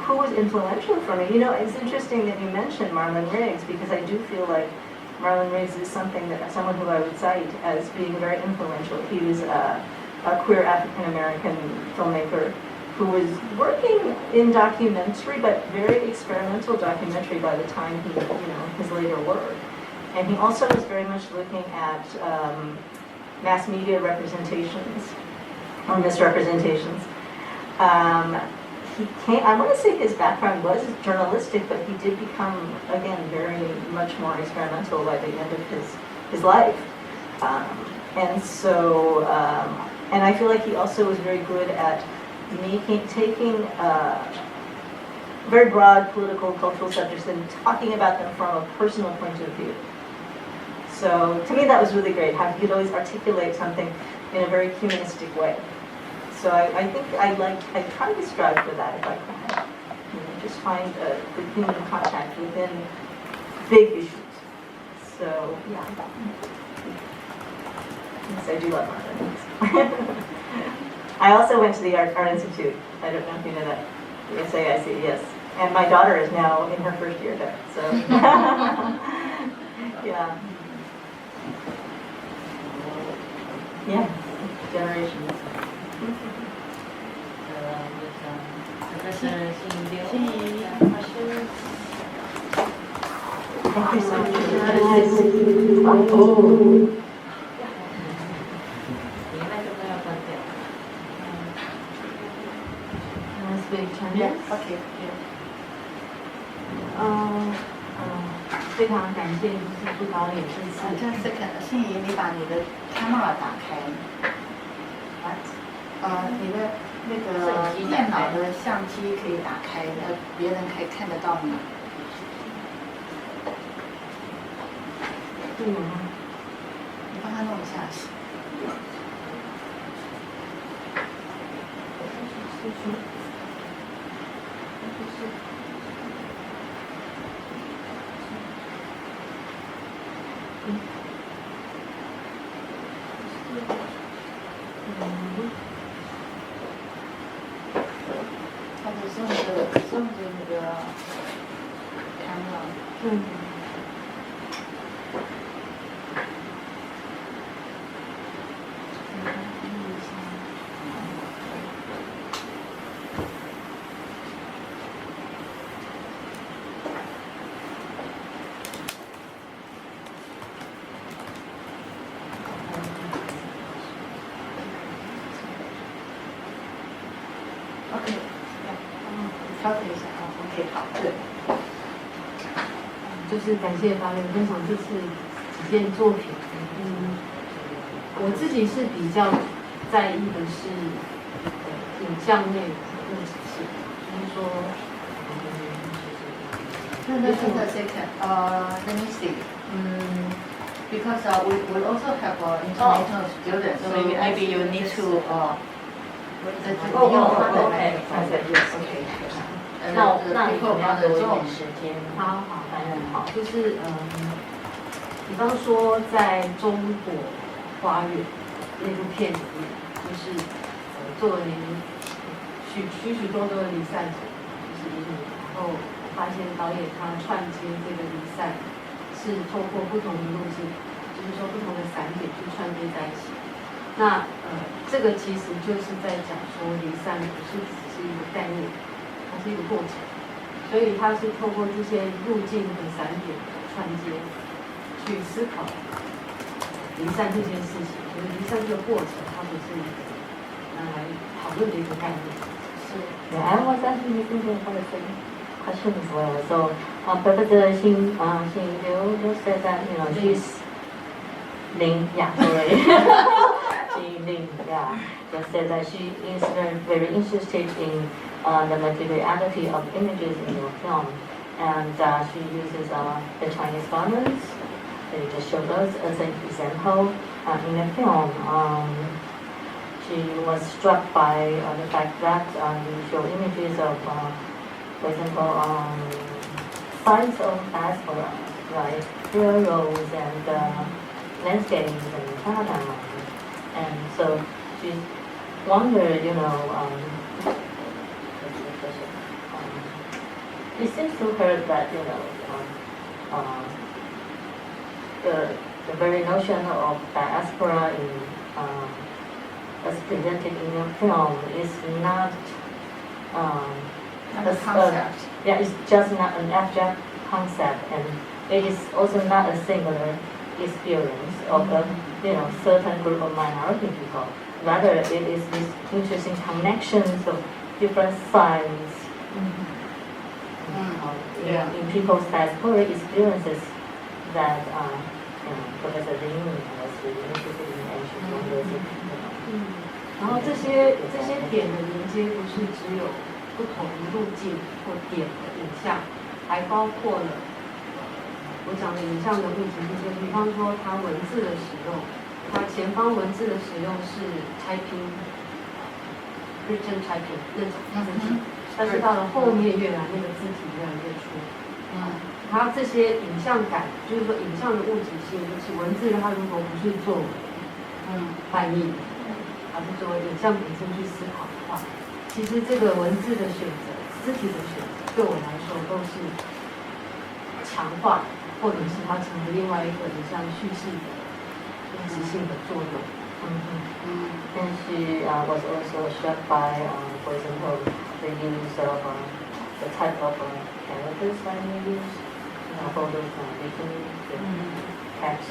who was influential for me? It's interesting that you mentioned Marlon Riggs, because I do feel like Marlon Riggs is someone who I would cite as being very influential. He was a queer African-American filmmaker who was working in documentary, but very experimental documentary by the time he, his later work. And he also was very much looking at mass media representations or misrepresentations. I want to say his background was journalistic, but he did become, again, very much more experimental by the end of his life. And I feel like he also was very good at taking very broad political, cultural subjects and talking about them from a personal point of view. So to me that was really great, how he could always articulate something in a very humanistic way. So I think I try to strive for that if I can. Just find the human contact within big issues. So yeah. Yes, I do love art. I also went to the Art Institute. I don't know if you know that. The SAIC, yes. And my daughter is now in her first year there. So yeah. Yeah. Generations. Professor Xin, questions? Thank you so much. Oh. Yes. Okay. 非常感谢就是副导演这次。这个心怡，你把你的 camera 打开。你的那个电脑的相机可以打开，别人可以看得到你。你帮他弄一下。他就送着那个 camera。就是感谢导演分享这次几件作品。我自己是比较在意的是影像内容的问题，就是说let me see. Because we also have international students, so maybe you need to OK. 那以后要多一点时间。好，好，就是比方说在中国花园那部片里面，就是做了许多的离散组，就是然后发现导演他串接这个离散是透过不同的路径，就是说不同的散点去串接在一起。那这个其实就是在讲说离散不是只是一个概念。它是一个过程，所以它是透过这些路径和散点的串接去思考离散这件事情。就是离散这个过程，它不是一个来讨论的一个概念，是 Yeah, I was actually thinking for the same question as well. So, Professor Xin Liu just said that she's Ling, yeah, sorry. She Ling, yeah, just said that she is very interested in the materiality of images in your film, and she uses the Chinese garments. They just showed us as an example in the film. She was struck by the fact that you show images of, for example, sites of diaspora, like railroads and landscapes and paradise. And so she wondered, it seems to her that, the very notion of diaspora as presented in your film is not a concept. It's just not an abstract concept, and it is also not a singular experience of a certain group of minority people. Rather, it is this interesting connections of different sides in people's diaspora experiences that Professor Ling was really interested in, and she wonders. 然后这些点的连接不是只有不同路径或点的影像，还包括了我讲的影像的物质之间，比方说它文字的使用，它前方文字的使用是 written typing 那种字体，但是到了后面越来那个字体越来越粗。它这些影像感，就是说影像的物质性，就是文字它如果不是作为翻译，而是作为影像本身去思考的话，其实这个文字的选择、字体的选择，对我来说都是强化，或者是它成为另外一个影像叙事的物质性的作用。And she was also struck by, for example, the use of the type of characters that you use for those written text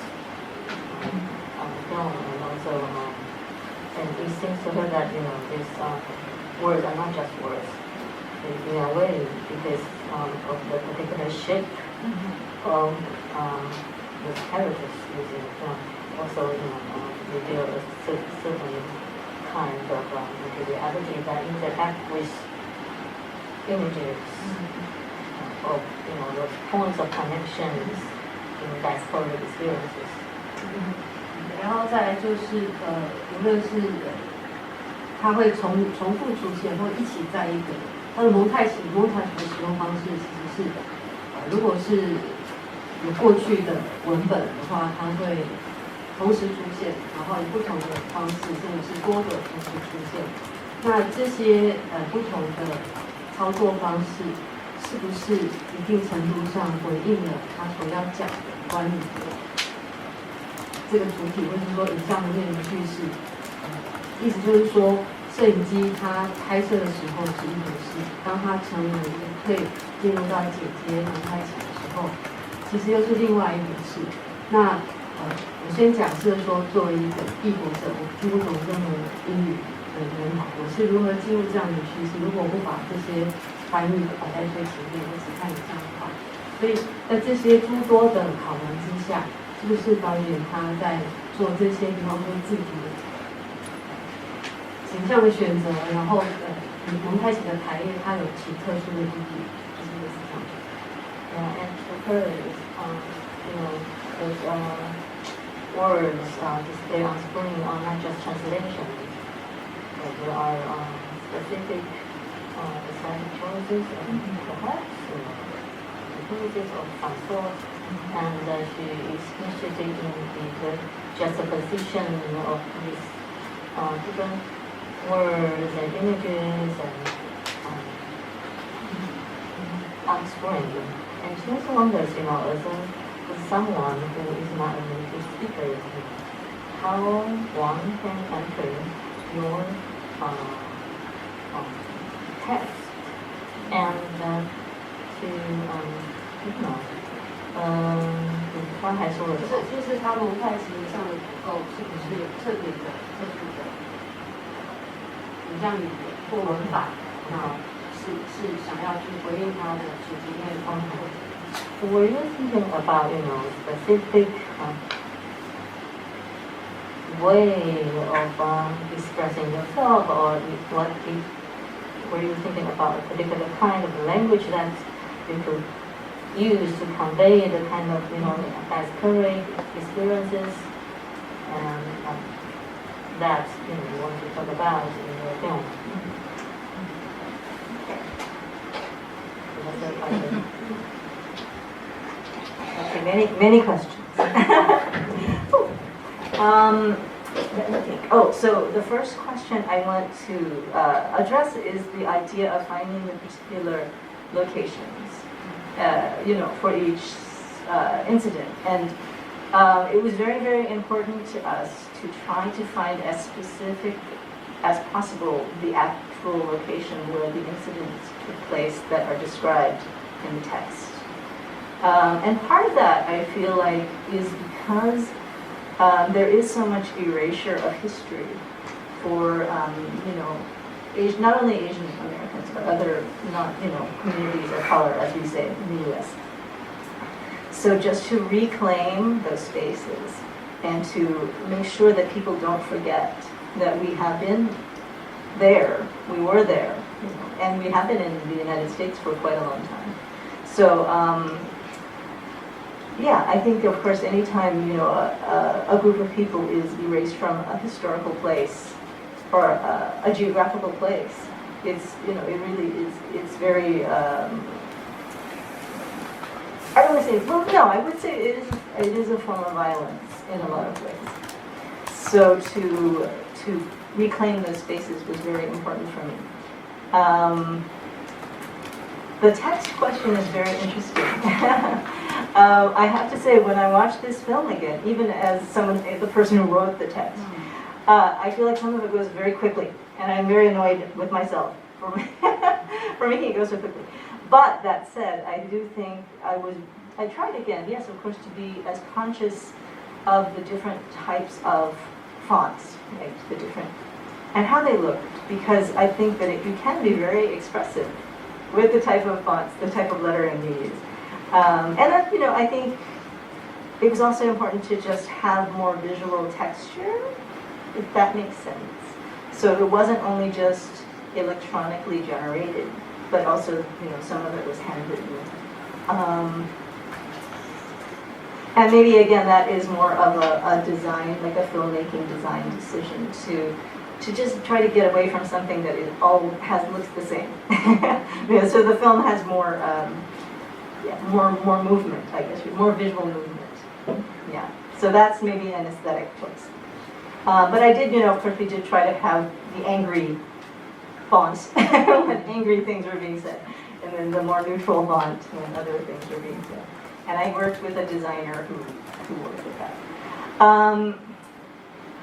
on the film, and also, and it seems to her that these words are not just words in a way because of the particular shape of the characters used in the film. Also, reveal a certain kind of materiality that interact with images of those points of connections in diaspora experiences. 然后再来就是无论是它会重复出现，或一起在一个它的蒙太奇的使用方式其实是如果是有过去的文本的话，它会同时出现，然后以不同的方式，甚至是多个同时出现。那这些不同的操作方式，是不是一定程度上回应了他所要讲的关于这个主体，或是说影像的内容叙事？意思就是说，摄影机它拍摄的时候是一回事，当它成为可以进入到剪接蒙太奇的时候，其实又是另外一回事。那我先假设说，作为一个译国者，我听不懂任何英语的人，我是如何进入这样的叙事？如果不把这些翻译摆在最前面，我只看影像的话，所以在这些诸多的考量之下，是不是导演他在做这些，比方说字体的形象的选择，然后蒙太奇的排列，它有其特殊的意义，就是这个是这样。And for her, those words displayed on screen are not just translations, but there are specific aesthetic choices and perhaps images of some sort. And she is interested in the juxtaposition of these different words and images and on screen. And she also wonders, as someone who is not a native speaker, how one can enter your text and to 刚才说的就是他蒙太奇上的结构是不是有特别的特殊的影像语言或文法，是想要去回应他的主题内容。Were you thinking about, specific way of expressing yourself, or what were you thinking about a particular kind of language that you could use to convey the kind of, diasporic experiences and that you want to talk about in your film? Okay, many questions. Let me think. Oh, so the first question I want to address is the idea of finding the particular locations, for each incident. And it was very, very important to us to try to find as specific as possible the actual location where the incidents took place that are described in the text. And part of that, I feel like, is because there is so much erasure of history for, not only Asian Americans, but other communities of color, as we say in the U.S. So just to reclaim those spaces and to make sure that people don't forget that we have been there, we were there, and we have been in the United States for quite a long time. So, I think, of course, anytime a group of people is erased from a historical place or a geographical place, it's it really is. It's very. I don't want to say. Well, no, I would say it is a form of violence in a lot of ways. So to reclaim those spaces was very important for me. The text question is very interesting. I have to say, when I watched this film again, even as the person who wrote the text, I feel like some of it goes very quickly, and I'm very annoyed with myself for making it go so quickly. But that said, I do think I tried again, yes, of course, to be as conscious of the different types of fonts, right, and how they looked, because I think that you can be very expressive with the type of fonts, the type of lettering you use. And that, I think it was also important to just have more visual texture, if that makes sense. So it wasn't only just electronically generated, but also, some of it was handwritten. And maybe, again, that is more of a design, like a filmmaking design decision to just try to get away from something that looks the same. So the film has more movement, I guess, more visual movement. Yeah. So that's maybe an aesthetic choice. But I did, of course, we did try to have the angry fonts when angry things were being said, and then the more neutral font when other things were being said. And I worked with a designer who worked with that.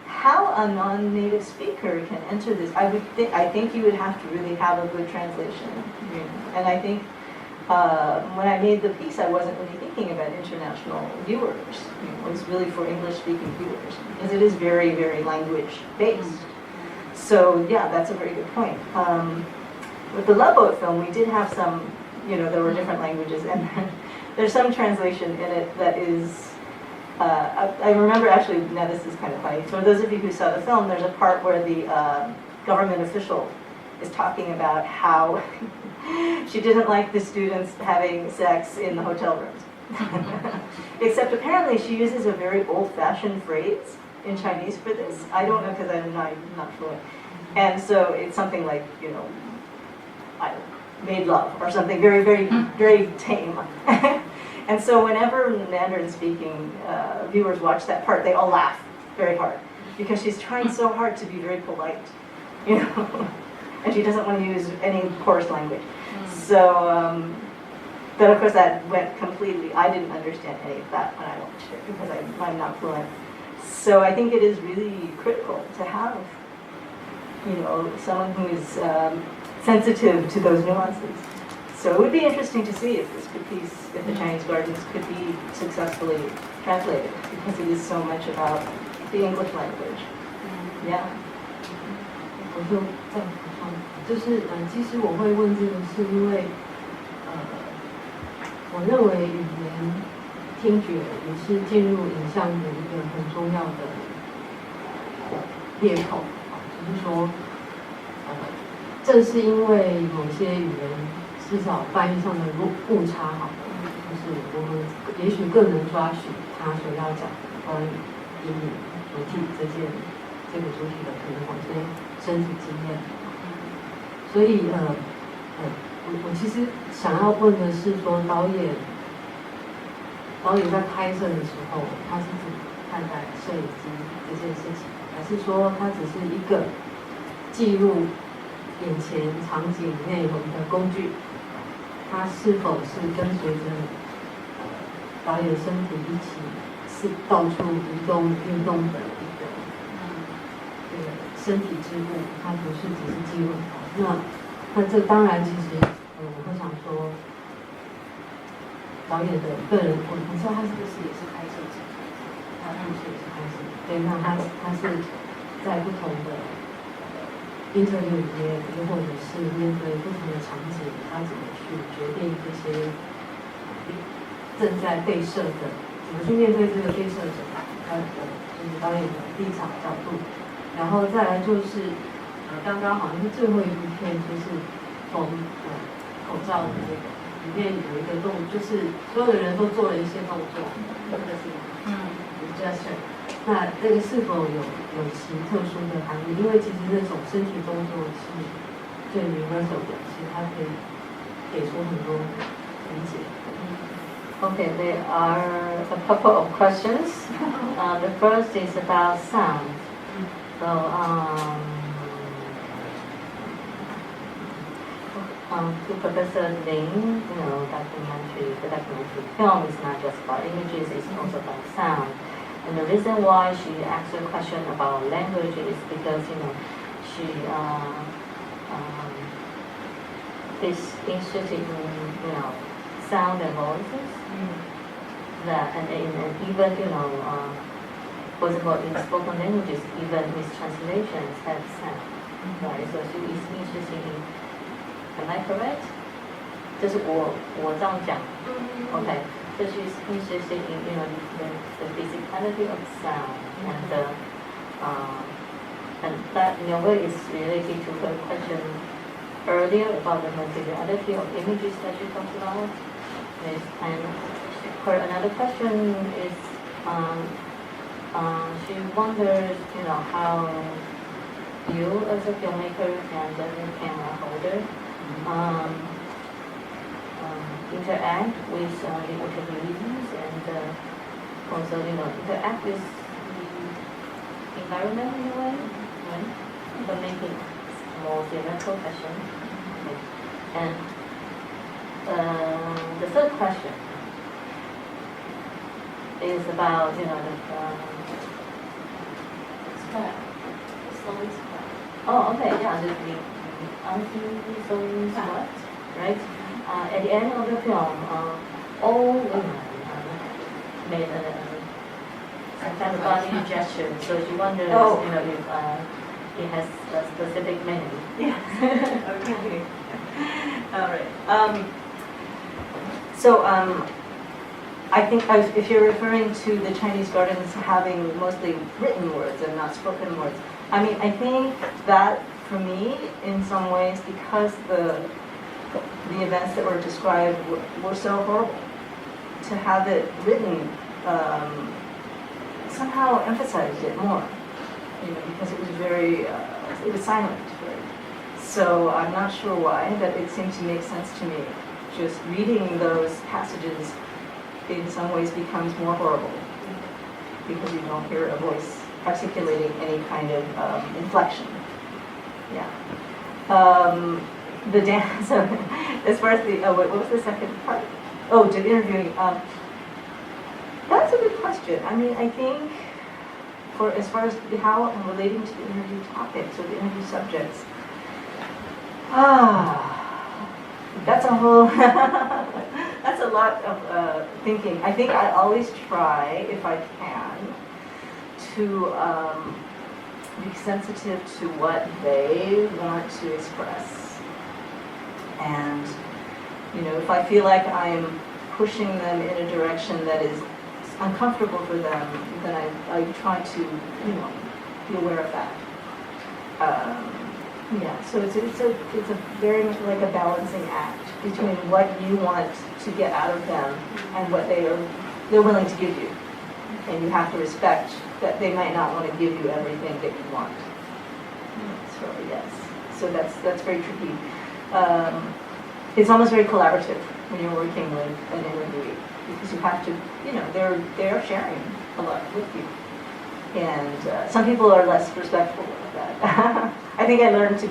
How a non-native speaker can enter this, I think you would have to really have a good translation. And I think when I made the piece, I wasn't really thinking about international viewers. It was really for English-speaking viewers, because it is very, very language-based. So yeah, that's a very good point. With the Love Boat film, we did have some, there were different languages, and there's some translation in it that is, I remember actually, now this is kind of funny, for those of you who saw the film, there's a part where the government official is talking about how she didn't like the students having sex in the hotel rooms. Except apparently she uses a very old-fashioned phrase in Chinese for this. I don't know, because I'm not fluent. And so it's something like, I don't know, made love or something very, very, very tame. And so whenever Mandarin-speaking viewers watch that part, they all laugh very hard, because she's trying so hard to be very polite, and she doesn't want to use any coarse language. So, but of course that went completely, I didn't understand any of that when I watched it, because I'm not fluent. So I think it is really critical to have, someone who is sensitive to those nuances. So it would be interesting to see if the Chinese Gardens could be successfully translated, because it is so much about the English language. Yeah. 我就再补充，就是其实我会问这个是因为我认为语言听觉也是进入影像的一个很重要的裂口就是说正是因为某些语言至少翻译上的误差好了，就是我们也许更能抓取他所要讲的关于英语主体这个主体的可能某些身体经验，所以我其实想要问的是说导演在拍摄的时候，他是怎么看待摄影机这件事情，还是说他只是一个记录眼前场景内容的工具？它是否是跟随着导演身体一起是到处移动运动的一个身体之物？它不是只是记录它。那这当然其实我会想说，导演的个人，我知道他是不是也是拍摄者？他是不是也是拍摄者？对，那他是在不同的interview 里面，又或者是面对不同的场景，他怎么去决定这些正在被摄的，怎么去面对这个被摄者，他的就是导演的立场角度，然后再来就是刚刚好像是最后一部片，就是从口罩的这个里面有一个动作，就是所有的人都做了一些动作，那个是gesture。那这个是否有其特殊的含义？因为其实那种身体动作是最 universal 的，其实它可以给出很多理解。Okay, there are a couple of questions. The first is about sound. So, to Professor Ling, the documentary film is not just about images, it's also about sound. And the reason why she asked a question about language is because, she is interested in, sound and voices. That and even, for example, in spoken languages, even mistranslations have sound. Right? So she is interested in. Am I correct? 这是我这样讲。Okay. So she's interested in the physicality of sound and that in a way is related to her question earlier about the materiality of images that she talked about. Yes, and her another question is she wonders how you as a filmmaker and as a camera holder interact with the interviewees and also interact with the environment in a way, right? But making more theoretical question. Okay. And the third question is about the square. Oh, okay, yeah, the anti-sewing square, right? At the end of the film, all women made some kind of body gesture. So she wonders, if it has a specific meaning. Yes. Okay. All right. So I think if you're referring to the Chinese gardens having mostly written words and not spoken words, I think that for me, in some ways, because the events that were described were so horrible, to have it written somehow emphasized it more, because it was it was silent. So I'm not sure why, but it seemed to make sense to me. Just reading those passages in some ways becomes more horrible, because you don't hear a voice articulating any kind of inflection. Yeah. The dance, as far as what was the second part? Oh, the interviewing. That's a good question. I think as far as how I'm relating to the interview topics or the interview subjects, that's a whole, that's a lot of thinking. I think I always try, if I can, to be sensitive to what they want to express. And, if I feel like I'm pushing them in a direction that is uncomfortable for them, then I try to, be aware of that. So it's a very much like a balancing act between what you want to get out of them and what they're willing to give you. And you have to respect that they might not want to give you everything that you want. So yes, so that's very tricky. It's almost very collaborative when you're working with an interviewee, because you have to, they're sharing a lot with you. And some people are less respectful of that. I think I learned to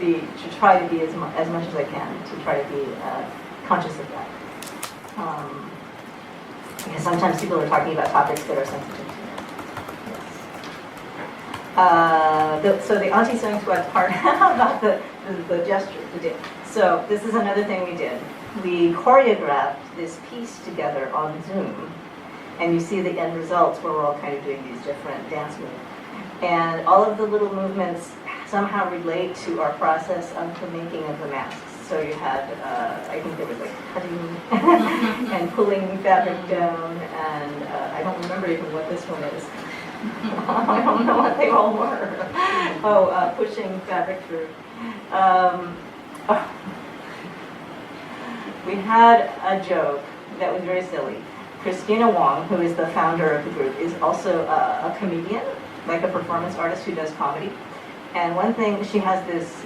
try to be as much as I can, to try to be conscious of that. Because sometimes people are talking about topics that are sensitive to me. Yes. So the Auntie Sewing Squad part about the gesture, the dip. So this is another thing we did. We choreographed this piece together on Zoom. And you see the end results where we're all kind of doing these different dance moves. And all of the little movements somehow relate to our process of the making of the masks. So you had, I think there was like cutting and pulling fabric down, and I don't remember even what this one is. I don't know what they all were. Pushing fabric through. We had a joke that was very silly. Christina Wong, who is the founder of the group, is also a comedian, like a performance artist who does comedy. And one thing, she has this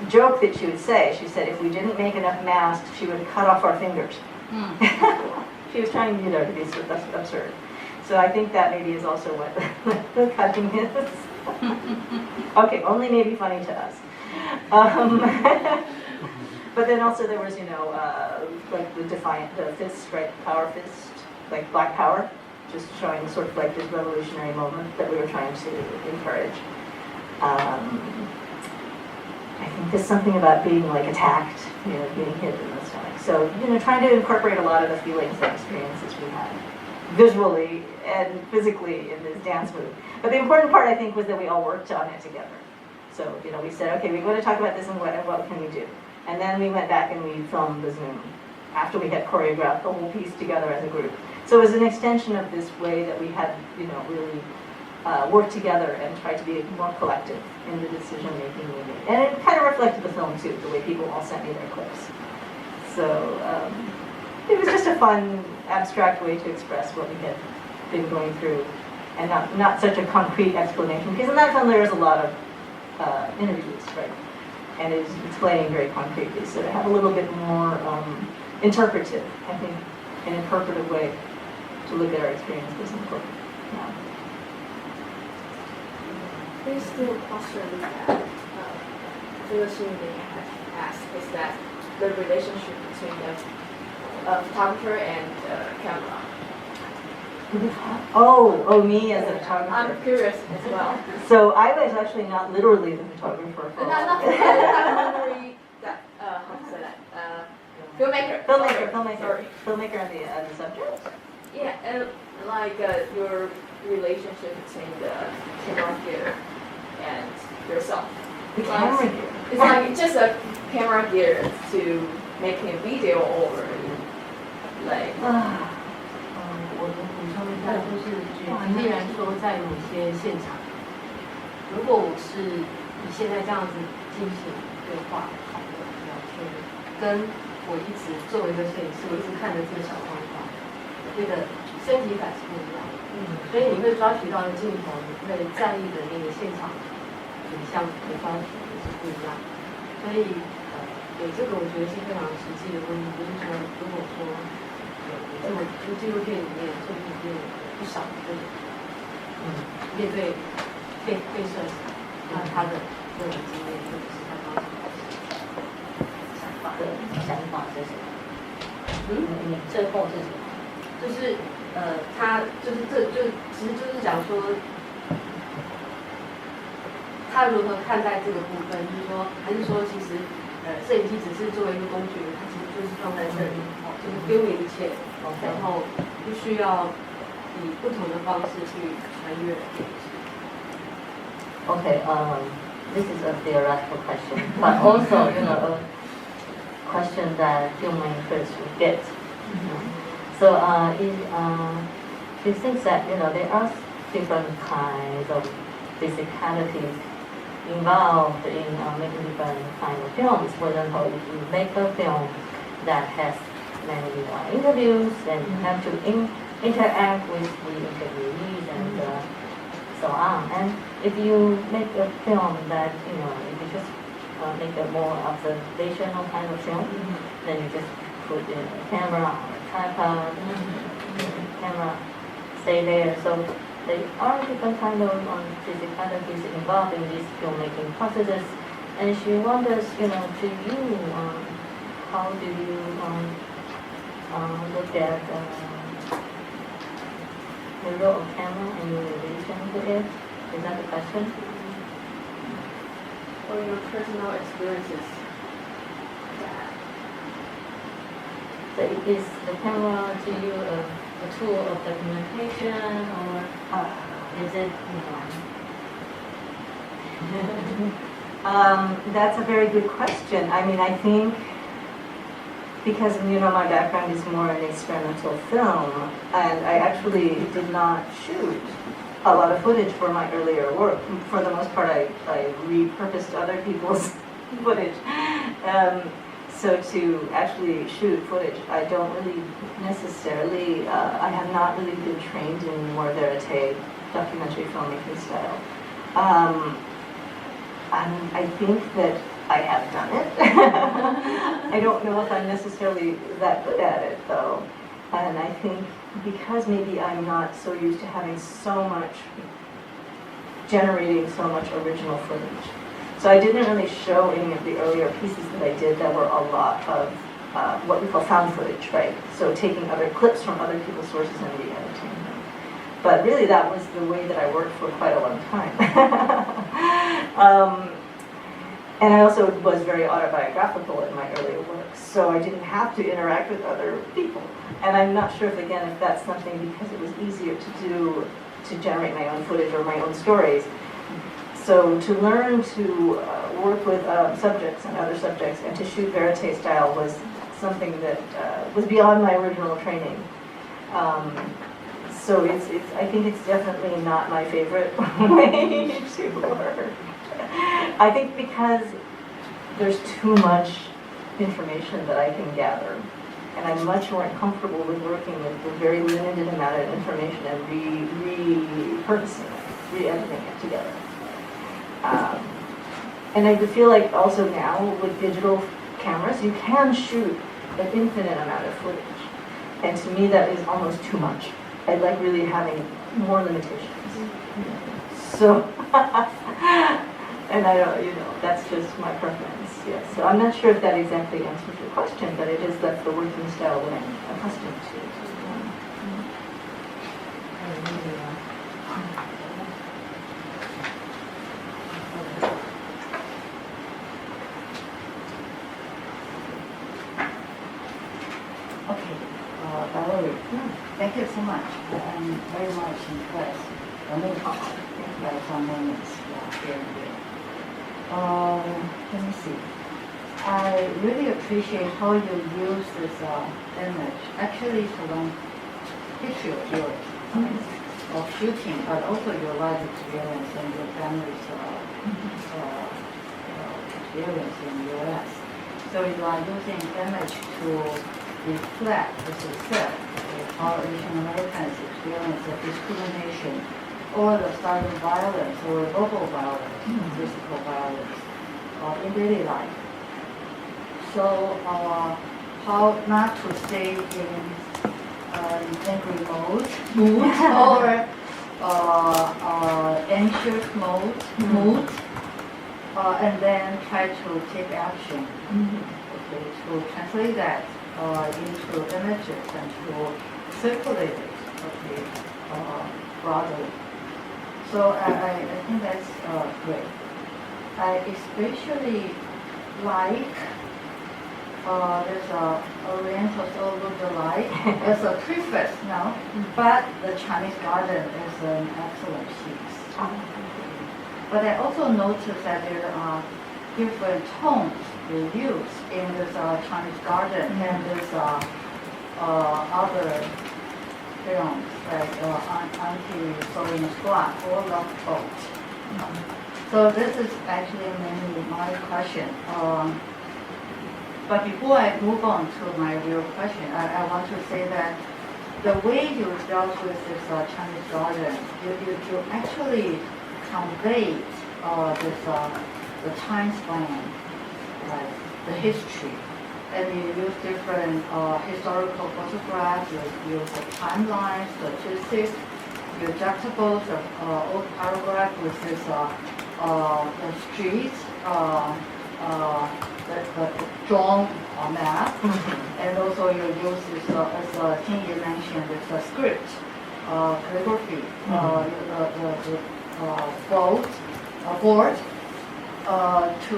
joke that she would say. She said if we didn't make enough masks, she would cut off our fingers. She was trying to be absurd. So I think that maybe is also what the cutting is. Okay, only maybe funny to us. But then also there was, like the fist, right, power fist, like Black Power, just showing sort of like this revolutionary moment that we were trying to encourage. I think there's something about being like attacked, being hit in the stomach. So, trying to incorporate a lot of the feelings and experiences we had, visually and physically in this dance move. But the important part, I think, was that we all worked on it together. So, we said, okay, we want to talk about this and what can we do? And then we went back and we filmed the Zoom after we had choreographed the whole piece together as a group. So it was an extension of this way that we had, really worked together and tried to be more collective in the decision-making we made. And it kind of reflected the film, too, the way people all sent me their clips. So it was just a fun, abstract way to express what we had been going through, and not such a concrete explanation. Because in that film, there is a lot of interviews, right? And it's explaining very concretely. So to have a little bit more interpretive, I think, an interpretive way to look at our experience was important. Yeah. There's still a question that Phyllis asked, is that the relationship between the photographer and camera. Oh, me as a photographer. I'm curious as well. So I was actually not literally the photographer. Not literally that, how to say that? Filmmaker. Sorry. Filmmaker and the subject? Yeah, and like your relationship between the camera gear and yourself. The camera gear? It's like just a camera gear to making a video or like. 我补充一下，就是举例来说，在某些现场，如果我是以现在这样子进行对话、讨论、聊天，跟我一直作为一个摄影师，我一直看着这个小方法，那个身体感是不一样的。所以你会抓取到的镜头，你会在意的那个现场影像的抓取也是不一样的。所以对这个我觉得是非常实际的问题，就是说，如果说这么就纪录片里面作品里面不少的面对被摄者，他的个人经验或者是他当时想法是什么？你最后是什么？就是他就是其实就是讲说，他如何看待这个部分，就是说还是说其实摄影机只是作为一个工具，它其实就是放在这里，就是丢给一切，然后不需要以不同的方式去穿越。Okay, this is a theoretical question, but also, a question that filmmakers will get. So it seems that, there are different kinds of physicalities involved in making different kinds of films. For example, if you make a film that has many interviews, then you have to interact with the interviewees and so on. And if you make a film that, if you just make a more observational kind of film, then you just put in a camera or a tripod, camera stay there. So there are different kind of physicalities involved in these filmmaking processes. And she wonders, to you, how do you look at the role of camera and your relation to it? Is that the question? Or your personal experiences. So is the camera to you a tool of documentation, or is it, That's a very good question. I mean, I think because, my background is more in experimental film, and I actually did not shoot a lot of footage for my earlier work. For the most part, I repurposed other people's footage. So to actually shoot footage, I don't really necessarily, I have not really been trained in more verite documentary filmmaking style. And I think that I have done it. I don't know if I'm necessarily that good at it, though. And I think because maybe I'm not so used to having generating so much original footage. So I didn't really show any of the earlier pieces that I did that were a lot of what we call found footage, right? So taking other clips from other people's sources and re-editing them. But really that was the way that I worked for quite a long time. And I also was very autobiographical in my earlier works, so I didn't have to interact with other people. And I'm not sure if that's something because it was easier to do, to generate my own footage or my own stories. So to learn to work with subjects and other subjects and to shoot verite style was something that was beyond my original training. So I think it's definitely not my favorite way to work. I think because there's too much information that I can gather, and I'm much more comfortable with working with the very limited amount of information and repurposing it, re-editing it together. And I feel like also now with digital cameras, you can shoot an infinite amount of footage. And to me, that is almost too much. I like really having more limitations. So, and I don't, that's just my preference, yes. So I'm not sure if that exactly answers your question, but that's the working style that I'm accustomed to. Valerie, thank you so much. I'm very much impressed. By some moments here and there. Let me see. I really appreciate how you use this image. Actually, it's a long history of yours, of shooting, but also your life experience and your family's experience in the U.S. So you are using image to reflect, as you said, how Asian Americans experience the discrimination or the silent violence or verbal violence, physical violence in daily life. So how not to stay in angry mode or anxious mood, and then try to take action. Okay, to translate that into images and to circulate it, broadly. So I think that's great. I especially like there's a Oriental Soul Look-alike as a preface now, but the Chinese Garden is an excellent piece. But I also noticed that there are different tones you use in this Chinese garden and this other films like Anti-Sewing Squad or Love Boat. So this is actually mainly my question. But before I move on to my real question, I want to say that the way you dealt with this Chinese garden, you actually conveyed the time span, like the history, and you use different historical photographs, you use the timelines, statistics, you juxtapose the old paragraph with this the streets, the drawn map, and also you use this, as Ting Yi mentioned, this script, calligraphy, board, to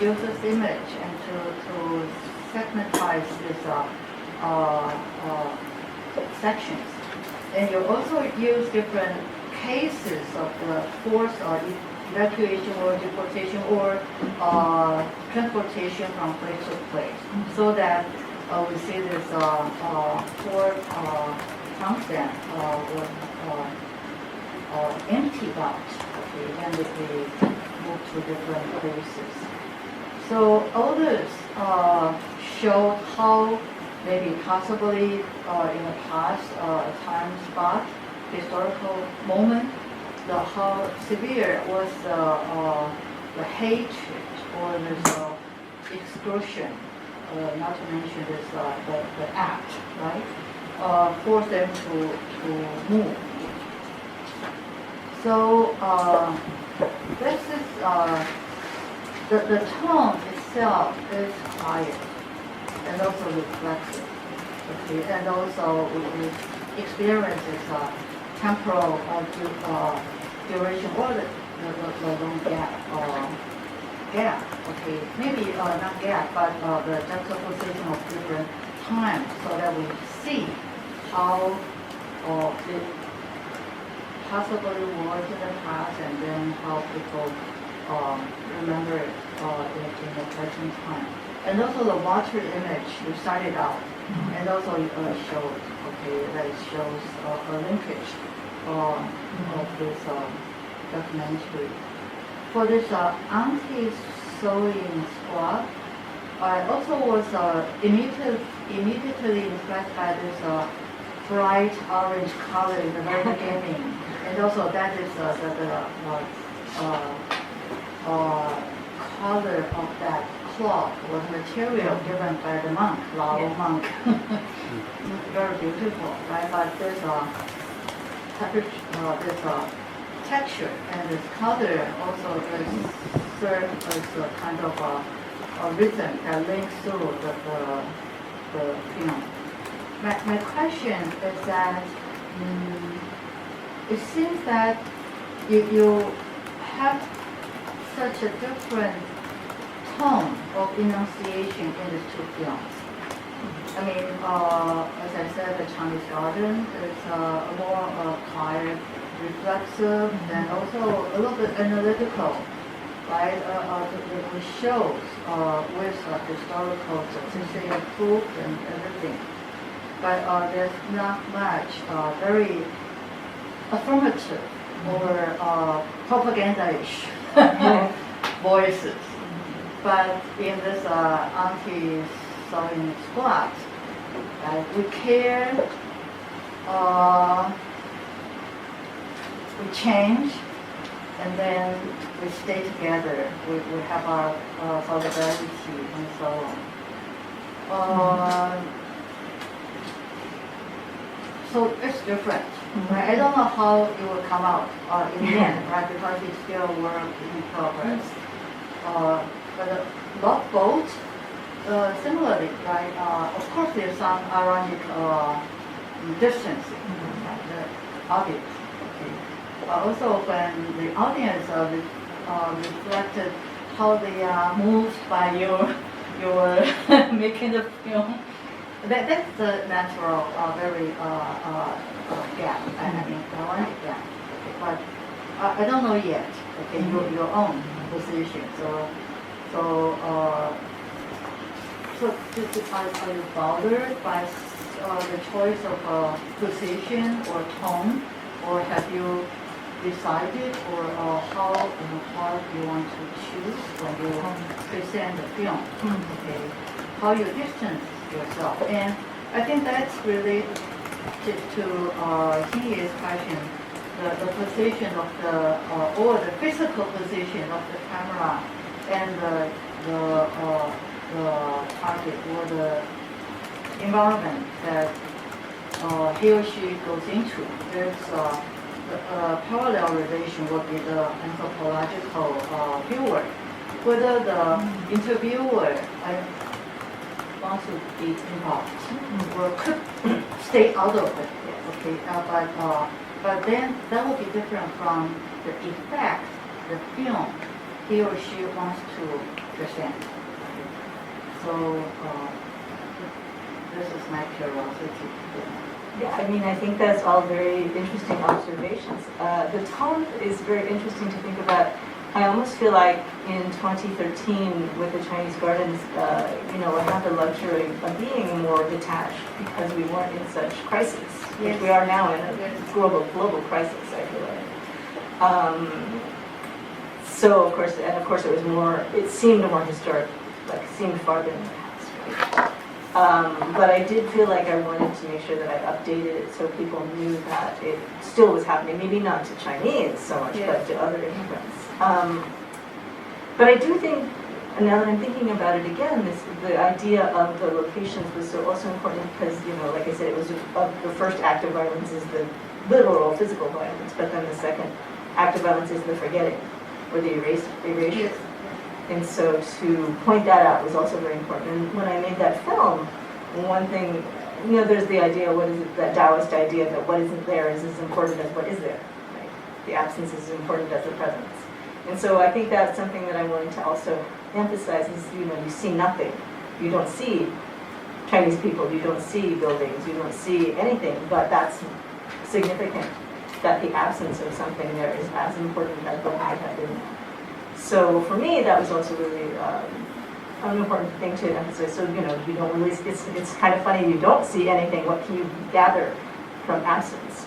use this image and to segmentize these sections. And you also use different cases of the forced evacuation or deportation or transportation from place to place, so that we see this four constant emptied out, okay, and they move to different places. So all this show how maybe possibly in the past time spot, historical moment, how severe was the hatred or this exclusion, not to mention this the act, right, forced them to move. So this is the tone itself is quiet and also reflexive, okay, and also we experience this temporal duration or the long gap, okay, maybe not gap, but the juxtaposition of different times, so that we see how it possibly was in the past and then how people remember it in the present time. And also the water image you started out, and also showed, okay, that shows a linkage of this documentary. For this anti-sewing squad, I also was immediately impressed by this bright orange color in the very beginning, and also that is the color of that cloth was material given by the monk, Lao monk. Very beautiful, right? But this texture and this color also serves as a kind of a rhythm that links through the film. My question is that it seems that you have such a different tone of enunciation in the two films. I mean, as I said, the Chinese garden is more quiet, reflexive, and also a little bit analytical, right? It shows with historical statistical proof and everything. But there's not much very affirmative or propaganda-ish voices. But in this anti-sewing squad, we care, we change, and then we stay together. We have our solidarity and so on. So it's different. Right? I don't know how it will come out in the end, right? Because it's still work in progress. But the Love Boat, similarly, right? Of course, there's some ironic distancing the audience. Okay. Also, when the audience reflected how they are moved by your making the film, that's the natural, very gap. I mean, ironic gap. Okay. But I don't know yet okay, your own position. So are you bothered by the choice of a position or tone, or have you decided, or how you want to choose when you present the film? Okay, how you distance yourself, and I think that's related to Hanyang's question, the position of or the physical position of the camera and the target or the environment that he or she goes into. There's a parallel relation would be the anthropological viewer, whether the interviewer wants to be involved or could stay out of it. Okay, but then that will be different from the effect, the film he or she wants to present. So this is my curiosity. Yeah, I mean, I think that's all very interesting observations. The tone is very interesting to think about. I almost feel like in 2013 with the Chinese Gardens, I had the luxury of being more detached because we weren't in such crisis, which we are now in a global crisis, I feel like. So of course it seemed more historic, like it seemed farther in the past. But I did feel like I wanted to make sure that I updated it so people knew that it still was happening, maybe not to Chinese so much, but to other immigrants. But I do think, now that I'm thinking about it again, the idea of the locations was also important because, like I said, it was the first act of violence is the literal physical violence, but then the second act of violence is the forgetting or the erasure. And so to point that out was also very important. And when I made that film, one thing, there's the idea, what is it, that Taoist idea that what isn't there is as important as what is there. Right? The absence is as important as the presence. And so I think that's something that I wanted to also emphasize is, you see nothing. You don't see Chinese people, you don't see buildings, you don't see anything, but that's significant that the absence of something there is as important as what might have been there. So for me, that was also really an important thing to emphasize. So, you don't really, it's kind of funny, you don't see anything. What can you gather from absence?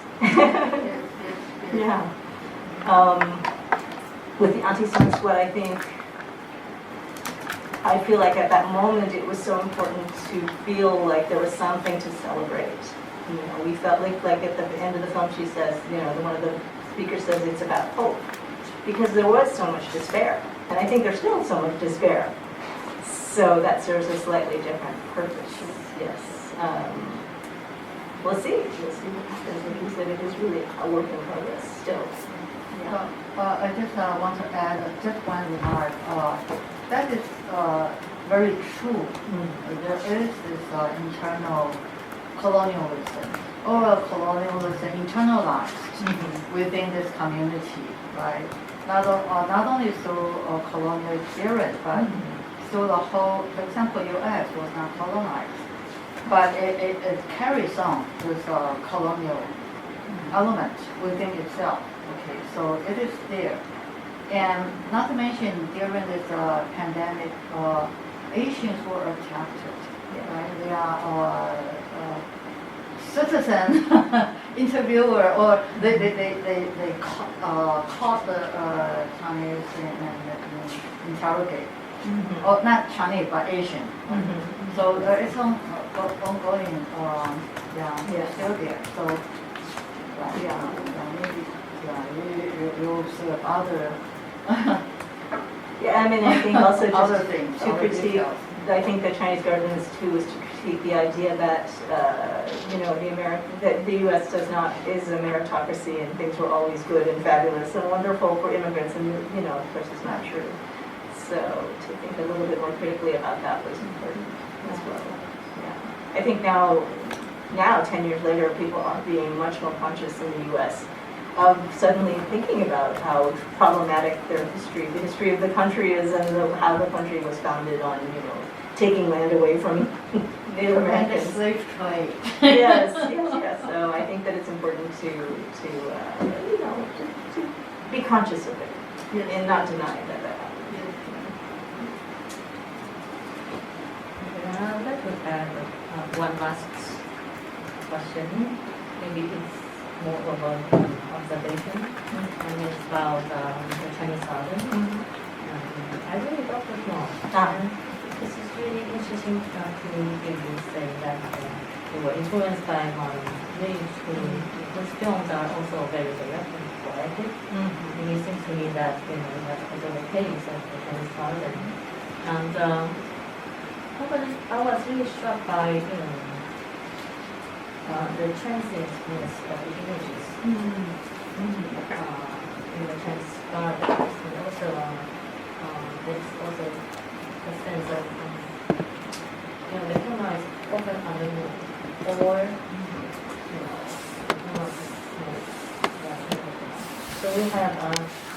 Yeah. With the anti-Semitic sweat, I feel like at that moment it was so important to feel like there was something to celebrate. We felt like at the end of the film she says, one of the speakers says it's about hope. Because there was so much despair. And I think there's still so much despair. So that serves a slightly different purpose. Yes. We'll see. We'll see what happens. Like you said, it is really a work in progress still. Yeah. I just want to add just one remark. That is very true. There is this internal colonialism, or colonialism internalized within this community, right? Not only through colonial experience, but through the whole, for example, U.S. was not colonized, but it carries on with colonial element within itself. Okay, so it is there. And not to mention, during this pandemic, Asians were attacked, right? They are citizen interviewer, or they caught the Chinese and interrogate. Or not Chinese, but Asian. So it's ongoing, still there. So, maybe you'll see other. Yeah, I mean, I think also just other things, to critique, I think the Chinese Gardens too is to critique the idea that that the U.S. is a meritocracy and things were always good and fabulous and wonderful for immigrants, and of course it's not true. So to think a little bit more critically about that was important as well. Yeah, I think now 10 years later, people are being much more conscious in the U.S. of suddenly thinking about how problematic their history, the history of the country is, and how the country was founded on, taking land away from Native Americans. And the slave trade. Yes. So I think that it's important to be conscious of it. and not denying that that happened. I'd like to add one last question. Maybe it's more of an observation, and it's about the Chinese garden. I really love the film. This is really interesting to me to say that they were influenced by Rage, whose films are also very direct and poetic. And it seems to me that that's also the case of the Chinese garden. And I was really struck by the transientness of the images in the Chinese garden, and also there's also a sense of the camera is often on the move, or so we have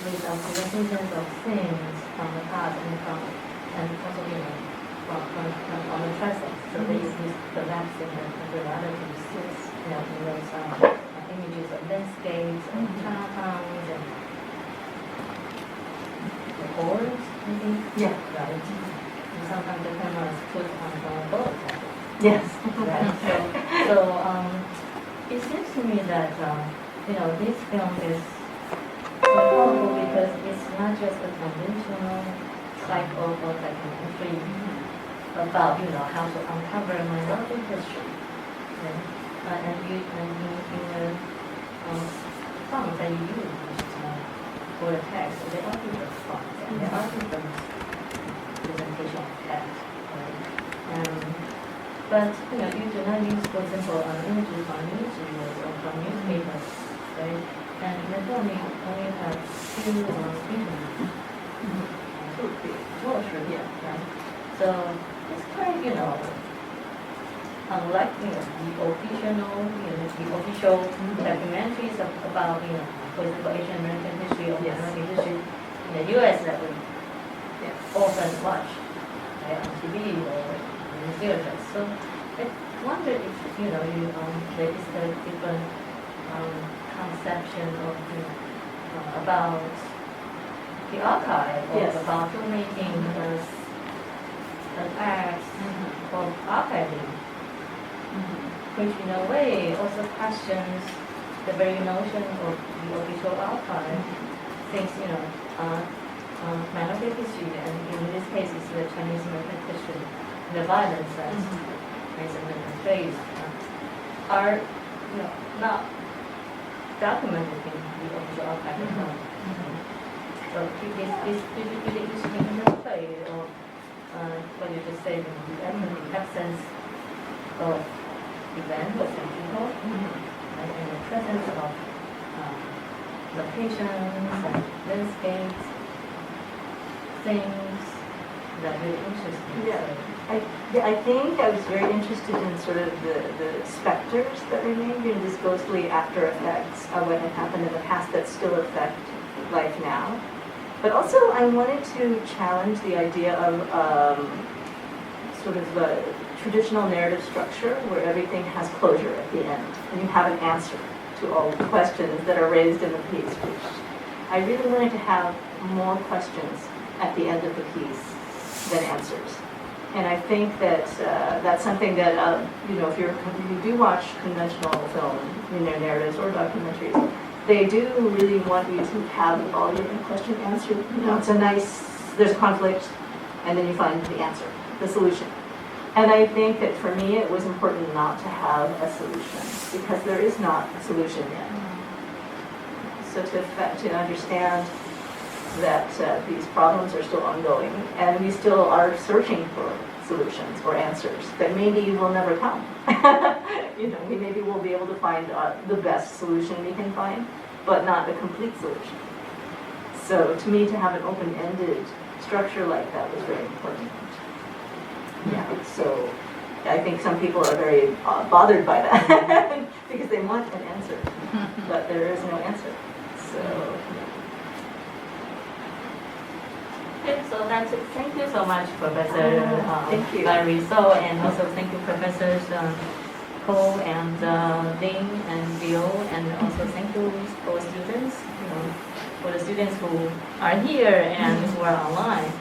these representations of things from the past and also from the present. So there is this collapse in the relatives, in those images of landscapes and Chinatowns and the boards, I think. Yeah. Right. And sometimes the camera is put on the boat. Yes. Right. So it seems to me that this film is so powerful because it's not just a conventional type of documentary about how to uncover minority history. And in the fonts that you use for the text, they are different fonts and there are different presentation of text. But you do not use, for example, images from newsreels or from newspapers, right? And in the film you only have two images. Poetry, yeah, right? So it's quite, unlike the official documentaries about, for example, Asian American history or minority history in the U.S. that we often watch on TV or in theaters. So I wonder if there is a different conception of about the archive or about filmmaking as an act of archiving, which in a way also questions the very notion of the official archive. Since minority history, and in this case it's the Chinese American history, the violence as mentioned phrase, are not documented in the official archive at all. So it is really interesting in that way, or what you just said, the absence of events and people, and the presence of locations and landscapes, things that really interest me. I think I was very interested in sort of the specters that remain, these ghostly after effects of what had happened in the past that still affect life now. But also I wanted to challenge the idea of sort of a traditional narrative structure where everything has closure at the end, and you have an answer to all the questions that are raised in the piece, which I really wanted to have more questions at the end of the piece than answers. And I think that that's something that, if you do watch conventional film in their narratives or documentaries, they do really want you to have all your question answered. It's a nice, there's conflict, and then you find the answer, the solution. And I think that for me it was important not to have a solution, because there is not a solution yet. So to understand that these problems are still ongoing, and we still are searching for solutions or answers that maybe will never come. We maybe will be able to find the best solution we can find, but not a complete solution. So to me, to have an open-ended structure like that was very important. Yeah. So I think some people are very bothered by that because they want an answer, but there is no answer. So. Okay, so that's it. Thank you so much, Professor Larry So, and also thank you, Professors Ko and Ling and Bill, and also thank you for students, for the students. students who are here and who are online.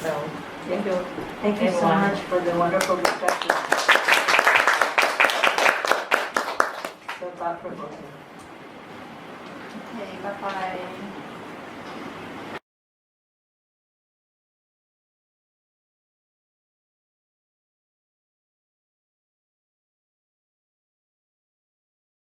So thank you. Thank you so everyone. much for the wonderful discussion. So thought-provoking. Okay, bye-bye.